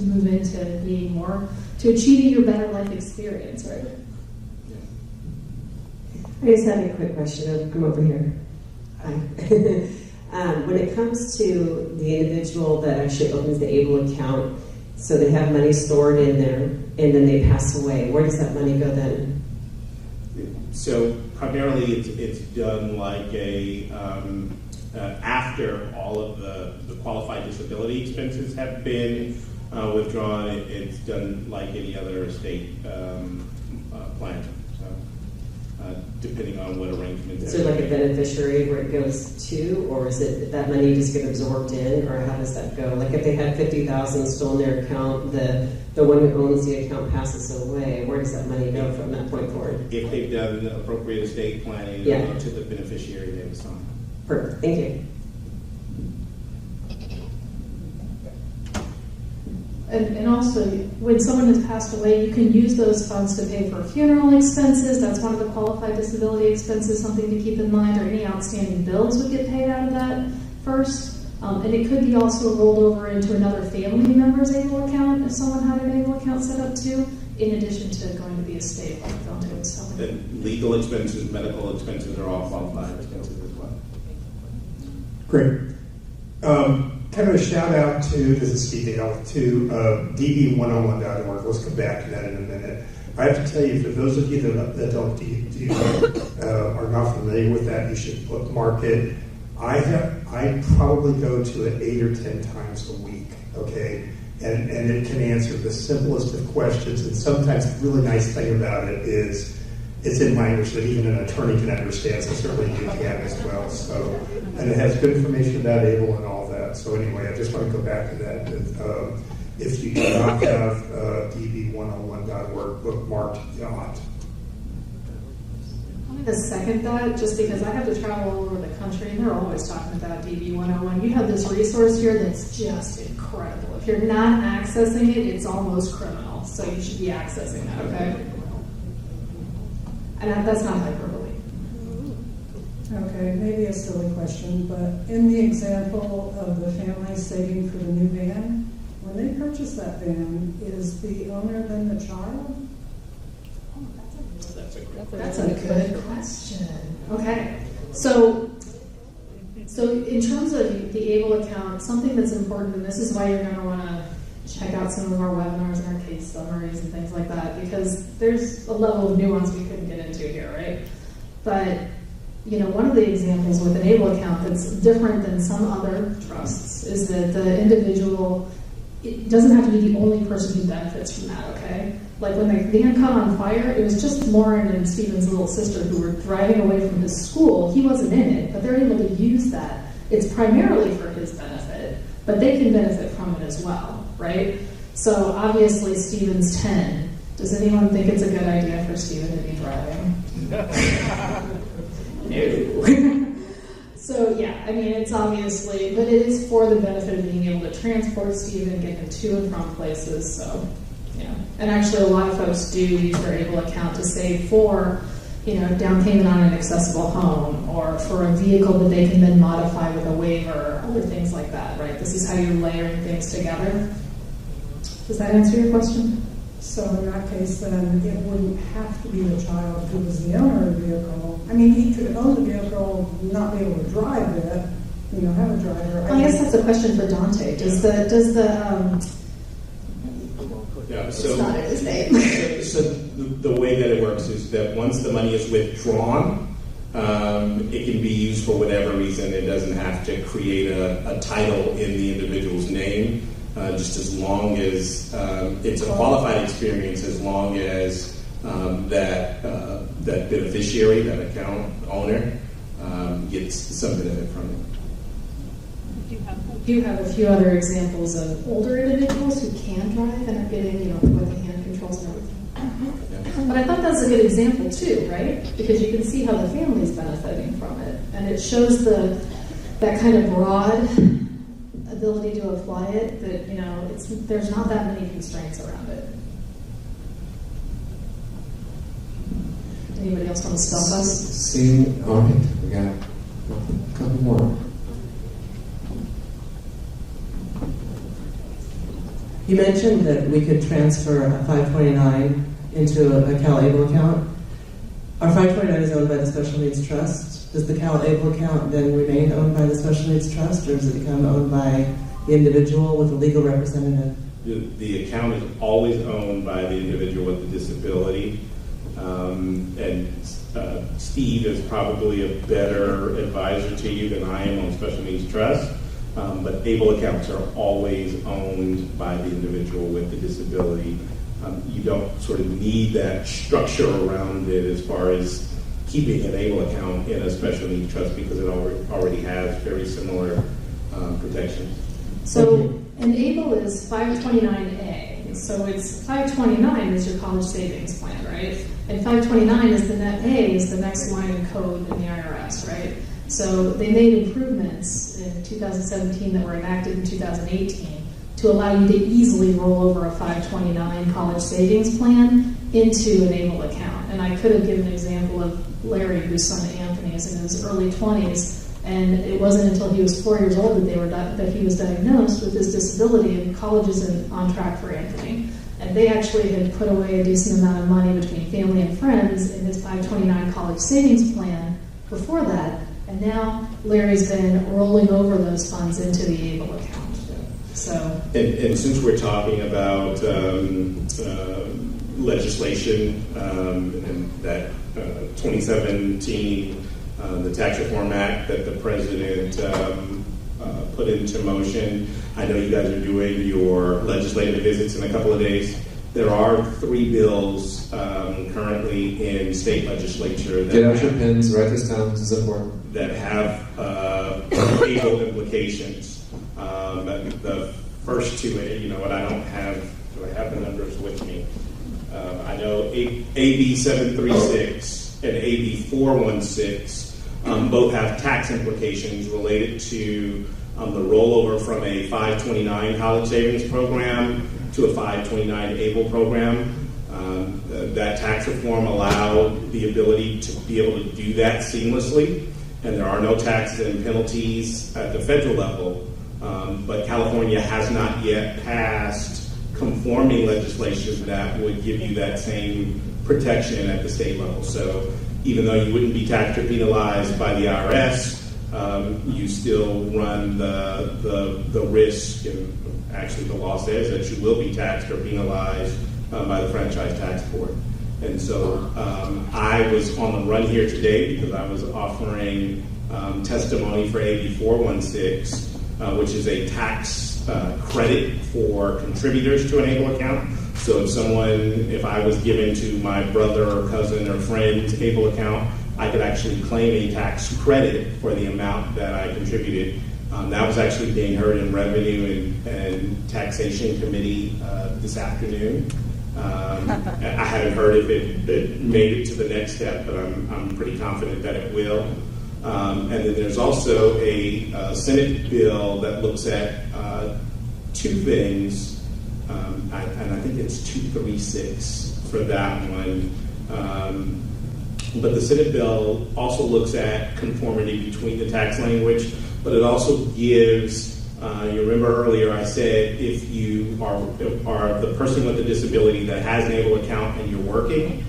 move into being more, to achieving your better life experience, right? I just have a quick question. I'll come over here. When it comes to the individual that actually opens the ABLE account, so they have money stored in there, and then they pass away, where does that money go then? So primarily it's done like after all of the qualified disability expenses have been withdrawn, it's done like any other estate plan. Depending on what arrangements. Is there like a beneficiary where it goes to, or is it that money just get absorbed in, or how does that go? Like if they had $50,000 still in their account, the one who owns the account passes away, where does that money go from that point forward? If they've done appropriate estate planning to the beneficiary they assign. Perfect, thank you. And also, when someone has passed away, you can use those funds to pay for funeral expenses. That's one of the qualified disability expenses, something to keep in mind, or any outstanding bills would get paid out of that first. And it could be also rolled over into another family member's ABLE account if someone had an ABLE account set up too, in addition to going to the estate like Dante was telling you. And legal expenses, medical expenses are all qualified expenses as well. Great. Kind of a shout out to, this is Steve Dale, to db101.org. Let's come back to that in a minute. I have to tell you, for those of you that are not familiar with that, you should bookmark it. I probably go to it 8 or 10 times a week, okay? And it can answer the simplest of questions. And sometimes the really nice thing about it is it's in language that even an attorney can understand, so certainly you can as well. So, and it has good information about ABLE and all that. So anyway, I just want to go back to that. If you do not have db101.org bookmarked, don't. I'm going to second that, just because I have to travel all over the country, and they're always talking about DB 101. You have this resource here that's just incredible. If you're not accessing it, it's almost criminal. So you should be accessing that, okay? And that's not hyperbole. Okay, maybe a silly question, but in the example of the family saving for the new van, when they purchase that van, is the owner then the child? That's a good question. Okay, so in terms of the ABLE account, something that's important, and this is why you're going to want to check out some of our webinars and our case summaries and things like that, because there's a level of nuance we couldn't get into here, right? But one of the examples with an ABLE account that's different than some other trusts is that the individual, it doesn't have to be the only person who benefits from that, okay? Like when the van caught on fire, it was just Lauren and Stephen's little sister who were driving away from his school. He wasn't in it, but they're able to use that. It's primarily for his benefit, but they can benefit from it as well, right? So obviously Stephen's 10. Does anyone think it's a good idea for Stephen to be driving? No. So yeah, I mean, it's obviously, but it is for the benefit of being able to transport Stephen, get him to and from places, so yeah. And actually a lot of folks do use their ABLE account to save for, down payment on an accessible home, or for a vehicle that they can then modify with a waiver, or other things like that, right? This is how you're layering things together. Does that answer your question? So in that case, then it wouldn't have to be the child who was the owner of the vehicle. I mean, he could own the vehicle, not be able to drive it, have a driver. Well, I guess that's a question for Dante. Does the Yeah, it's so, not in his name. so the way that it works is that once the money is withdrawn, it can be used for whatever reason. It doesn't have to create a title in the individual's name, just as long as it's a qualified experience, as long as that beneficiary, that account owner, gets some benefit from it. Do you have a few other examples of older individuals who can drive and are getting, with the hand controls and everything? But I thought that was a good example too, right? Because you can see how the family's benefiting from it, and it shows that kind of broad ability to apply it. That there's not that many constraints around it. Anybody else want to stump us? All right, we got a couple more. You mentioned that we could transfer a 529 into a CalABLE account. Our 529 is owned by the Special Needs Trust. Does the CalABLE account then remain owned by the Special Needs Trust, or does it become owned by the individual with a legal representative? The account is always owned by the individual with the disability. Steve is probably a better advisor to you than I am on Special Needs Trust. But ABLE accounts are always owned by the individual with the disability. You don't sort of need that structure around it as far as keeping an ABLE account in a special needs trust because it already has very similar protections. So an ABLE is 529A. So it's 529 is your college savings plan, right? And 529 is the net A is the next line of code in the IRS, right? So they made improvements in 2017 that were enacted in 2018 to allow you to easily roll over a 529 college savings plan into an ABLE account. And I could have given an example of Larry, whose son Anthony is in his early 20s, and it wasn't until he was 4 years old that he was diagnosed with his disability, and college isn't on track for Anthony. And they actually had put away a decent amount of money between family and friends in his 529 college savings plan before that. And now Larry's been rolling over those funds into the ABLE account. So, and since we're talking about legislation and that 2017, the Tax Reform Act that the President put into motion, I know you guys are doing your legislative visits in a couple of days. There are 3 bills currently in state legislature that get out your pens, write this down, this is important. That have ABLE implications. The first two, what I don't have, do I have the numbers with me? I know AB 736 and AB 416 both have tax implications related to the rollover from a 529 college savings program to a 529 ABLE program. That tax reform allowed the ability to be able to do that seamlessly, and there are no taxes and penalties at the federal level. But California has not yet passed conforming legislation that would give you that same protection at the state level. So even though you wouldn't be taxed or penalized by the IRS, you still run the risk, and actually the law says that you will be taxed or penalized by the Franchise Tax Board. And so I was on the run here today because I was offering testimony for AB 416, which is a tax credit for contributors to an ABLE account. So if I was given to my brother or cousin or friend's ABLE account, I could actually claim a tax credit for the amount that I contributed. That was actually being heard in Revenue and Taxation Committee this afternoon. I haven't heard if it made it to the next step, but I'm pretty confident that it will. And then there's also a Senate bill that looks at 2 things, and I think it's 236 for that one. But the Senate bill also looks at conformity between the tax language, but it also gives You remember earlier I said if you are the person with a disability that has an ABLE account and you're working,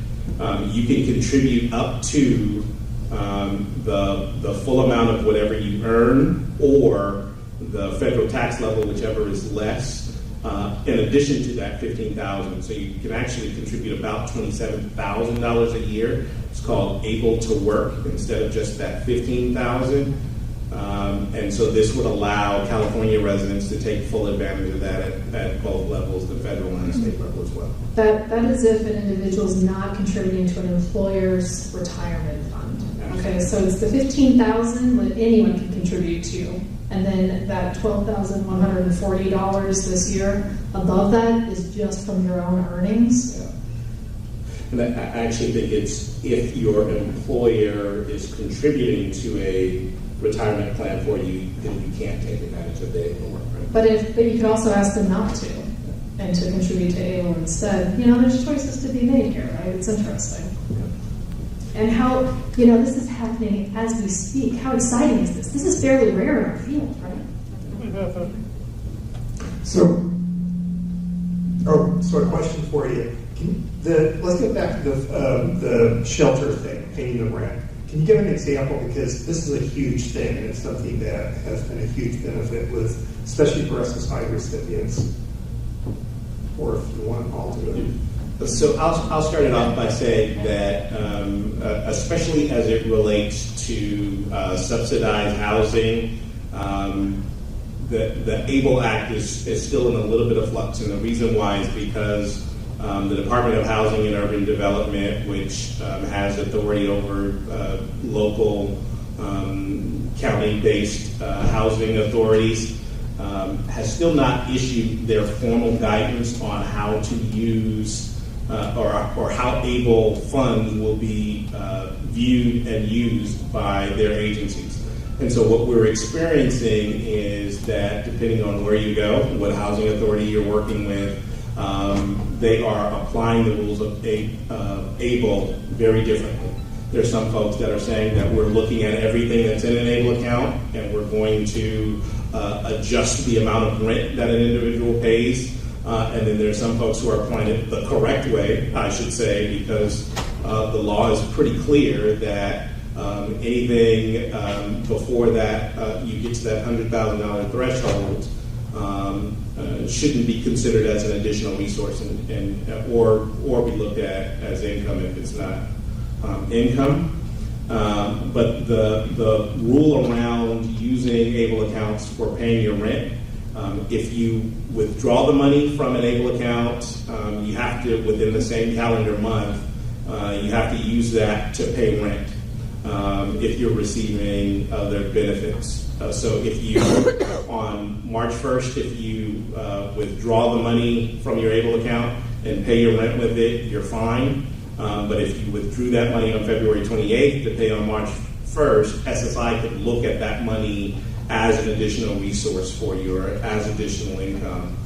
you can contribute up to the full amount of whatever you earn or the federal tax level, whichever is less, in addition to that $15,000. So you can actually contribute about $27,000 a year. It's called Able to Work instead of just that $15,000. And so this would allow California residents to take full advantage of that at both levels, the federal and the state level as well. That is if an individual is not contributing to an employer's retirement fund. Okay, so it's the $15,000 that anyone can contribute to, and then that $12,140 this year above that is just from your own earnings. Yeah. And I actually think it's if your employer is contributing to a retirement plan for you, then you can't take advantage of the ABLE work. Right? But you could also ask them not to, and to contribute to ABLE instead. There's choices to be made here, right? It's interesting. Yeah. And how, this is happening as we speak. How exciting is this? This is fairly rare in our field, right? So a question for you. Let's get back to the shelter thing, paying the rent. Can you give an example? Because this is a huge thing, and it's something that has been a huge benefit with, especially for SSI recipients. Or if you want, I'll do it. So I'll start it off by saying that, especially as it relates to subsidized housing, the ABLE Act is still in a little bit of flux, and the reason why is because the Department of Housing and Urban Development, which has authority over local county-based housing authorities, has still not issued their formal guidance on how to use or how ABLE funds will be viewed and used by their agencies. And so what we're experiencing is that depending on where you go, what housing authority you're working with, they are applying the rules of ABLE very differently. There's some folks that are saying that we're looking at everything that's in an ABLE account and we're going to adjust the amount of rent that an individual pays. And then there's some folks who are applying it the correct way, I should say, because the law is pretty clear that anything before that you get to that $100,000 threshold shouldn't be considered as an additional resource or be looked at as income if it's not income. But the rule around using ABLE accounts for paying your rent, if you withdraw the money from an ABLE account, you have to, within the same calendar month, you have to use that to pay rent if you're receiving other benefits. So if you, on March 1st, if you withdraw the money from your ABLE account and pay your rent with it, you're fine. But if you withdrew that money on February 28th to pay on March 1st, SSI could look at that money as an additional resource for you or as additional income,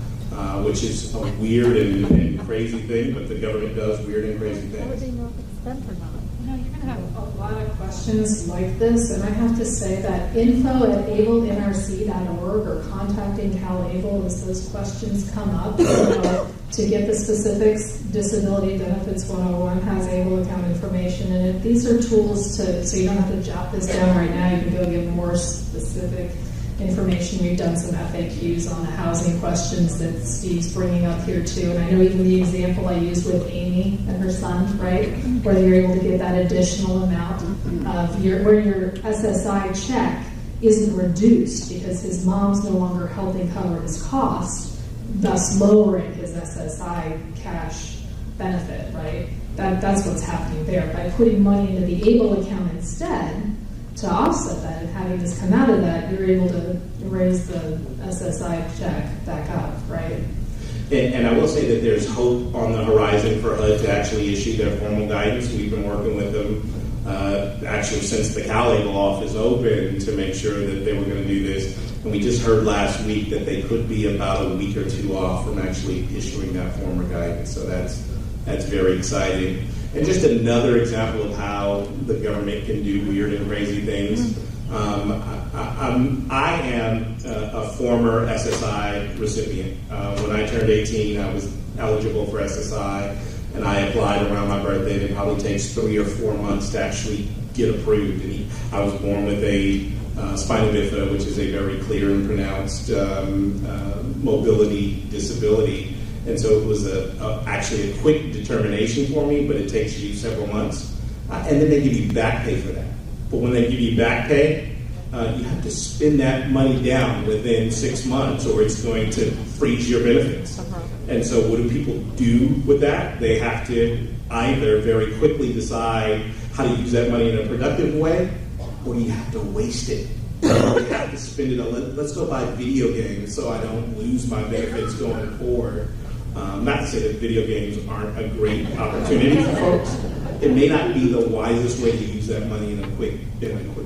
which is a weird and crazy thing, but the government does weird and crazy things. How would they know if it's spent or not? You're going to have a lot of questions like this, and I have to say that info@ablenrc.org or contacting CalABLE as those questions come up. To get the specifics, Disability Benefits 101 has ABLE account information in it. These are tools so you don't have to jot this down right now. You can go get more specific information. We've done some FAQs on the housing questions that Steve's bringing up here too. And I know even the example I used with Amy and her son, right, where you're able to get that additional amount of where your SSI check isn't reduced because his mom's no longer helping cover his costs, thus lowering his SSI cash benefit, right? That's what's happening there. By putting money into the ABLE account instead, to offset that and having this come out of that, you're able to raise the SSI check back up, right? And I will say that there's hope on the horizon for HUD to actually issue their formal guidance. We've been working with them actually since the CalABLE office opened to make sure that they were going to do this. And we just heard last week that they could be about a week or two off from actually issuing that formal guidance. So that's very exciting. And just another example of how the government can do weird and crazy things. I am a former SSI recipient. When I turned 18, I was eligible for SSI, and I applied around my birthday. It probably takes 3 or 4 months to actually get approved. And I was born with a spina bifida, which is a very clear and pronounced mobility disability. And so it was actually a quick determination for me, but it takes you several months. And then they give you back pay for that. But when they give you back pay, you have to spend that money down within 6 months, or it's going to freeze your benefits. And so what do people do with that? They have to either very quickly decide how to use that money in a productive way, or you have to waste it. You have to spend it on, let's go buy video games so I don't lose my benefits going forward. Not to say that video games aren't a great opportunity for folks. It may not be the wisest way to use that money in a quick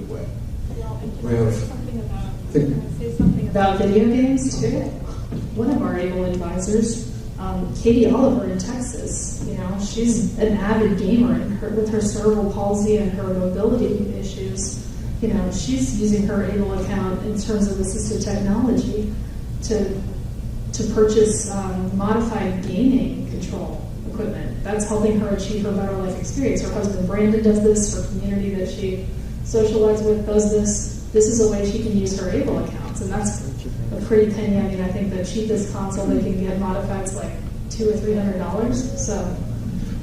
way. Well, say something About video games too. One of our able advisors, Katie Oliver in Texas, she's an avid gamer, and with her cerebral palsy and her mobility issues, she's using her able account in terms of assistive technology to purchase modified gaming control equipment. That's helping her achieve her better life experience. Her husband Brandon does this. Her community that she socializes with does this. This is a way she can use her able accounts, and that's a pretty penny. I mean, I think the cheapest console they can get modified is like $200 or $300. So.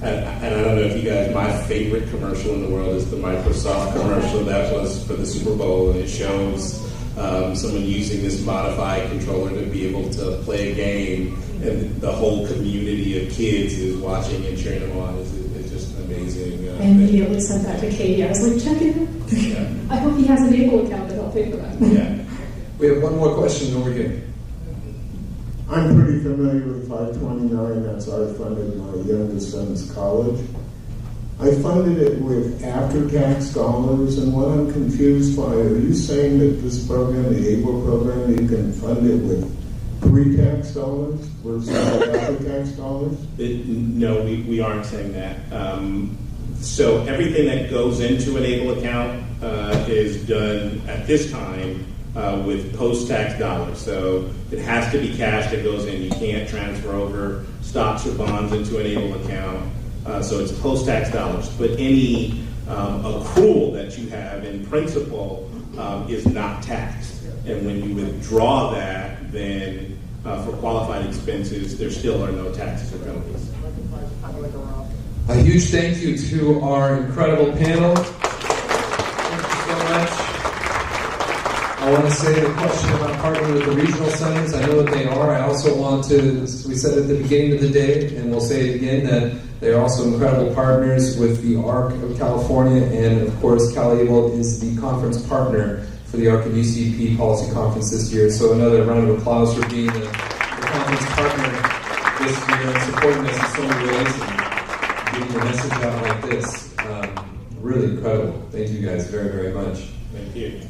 And I don't know if you guys, my favorite commercial in the world is the Microsoft commercial that was for the Super Bowl, and it shows someone using this modified controller to be able to play a game, and the whole community of kids is watching and cheering them on. It's just amazing. I immediately sent that to Katie. I was like, check it out. Yeah. I hope he has an able account that I'll pay for that. Yeah. We have one more question over here. I'm pretty familiar with 529. That's how I funded my youngest son's college. I funded it with after-tax dollars, and what I'm confused by, are you saying that this program, the ABLE program, you can fund it with pre-tax dollars versus after-tax dollars? No, we aren't saying that. So everything that goes into an ABLE account is done at this time with post-tax dollars. So it has to be cash that goes in. You can't transfer over stocks or bonds into an ABLE account. So it's post-tax dollars. But any accrual that you have in principle is not taxed. And when you withdraw that, then for qualified expenses, there still are no taxes or penalties. A huge thank you to our incredible panel. Thank you so much. I want to say the question about partnering with the regional centers, I know that they are. I also want to, as we said at the beginning of the day, and we'll say it again, that they are also incredible partners with the ARC of California, and of course CalABLE is the conference partner for the ARC and UCP Policy Conference this year. So another round of applause for being the conference partner this year and supporting us in so many ways. Getting the message out like this, really incredible. Thank you guys very, very much. Thank you.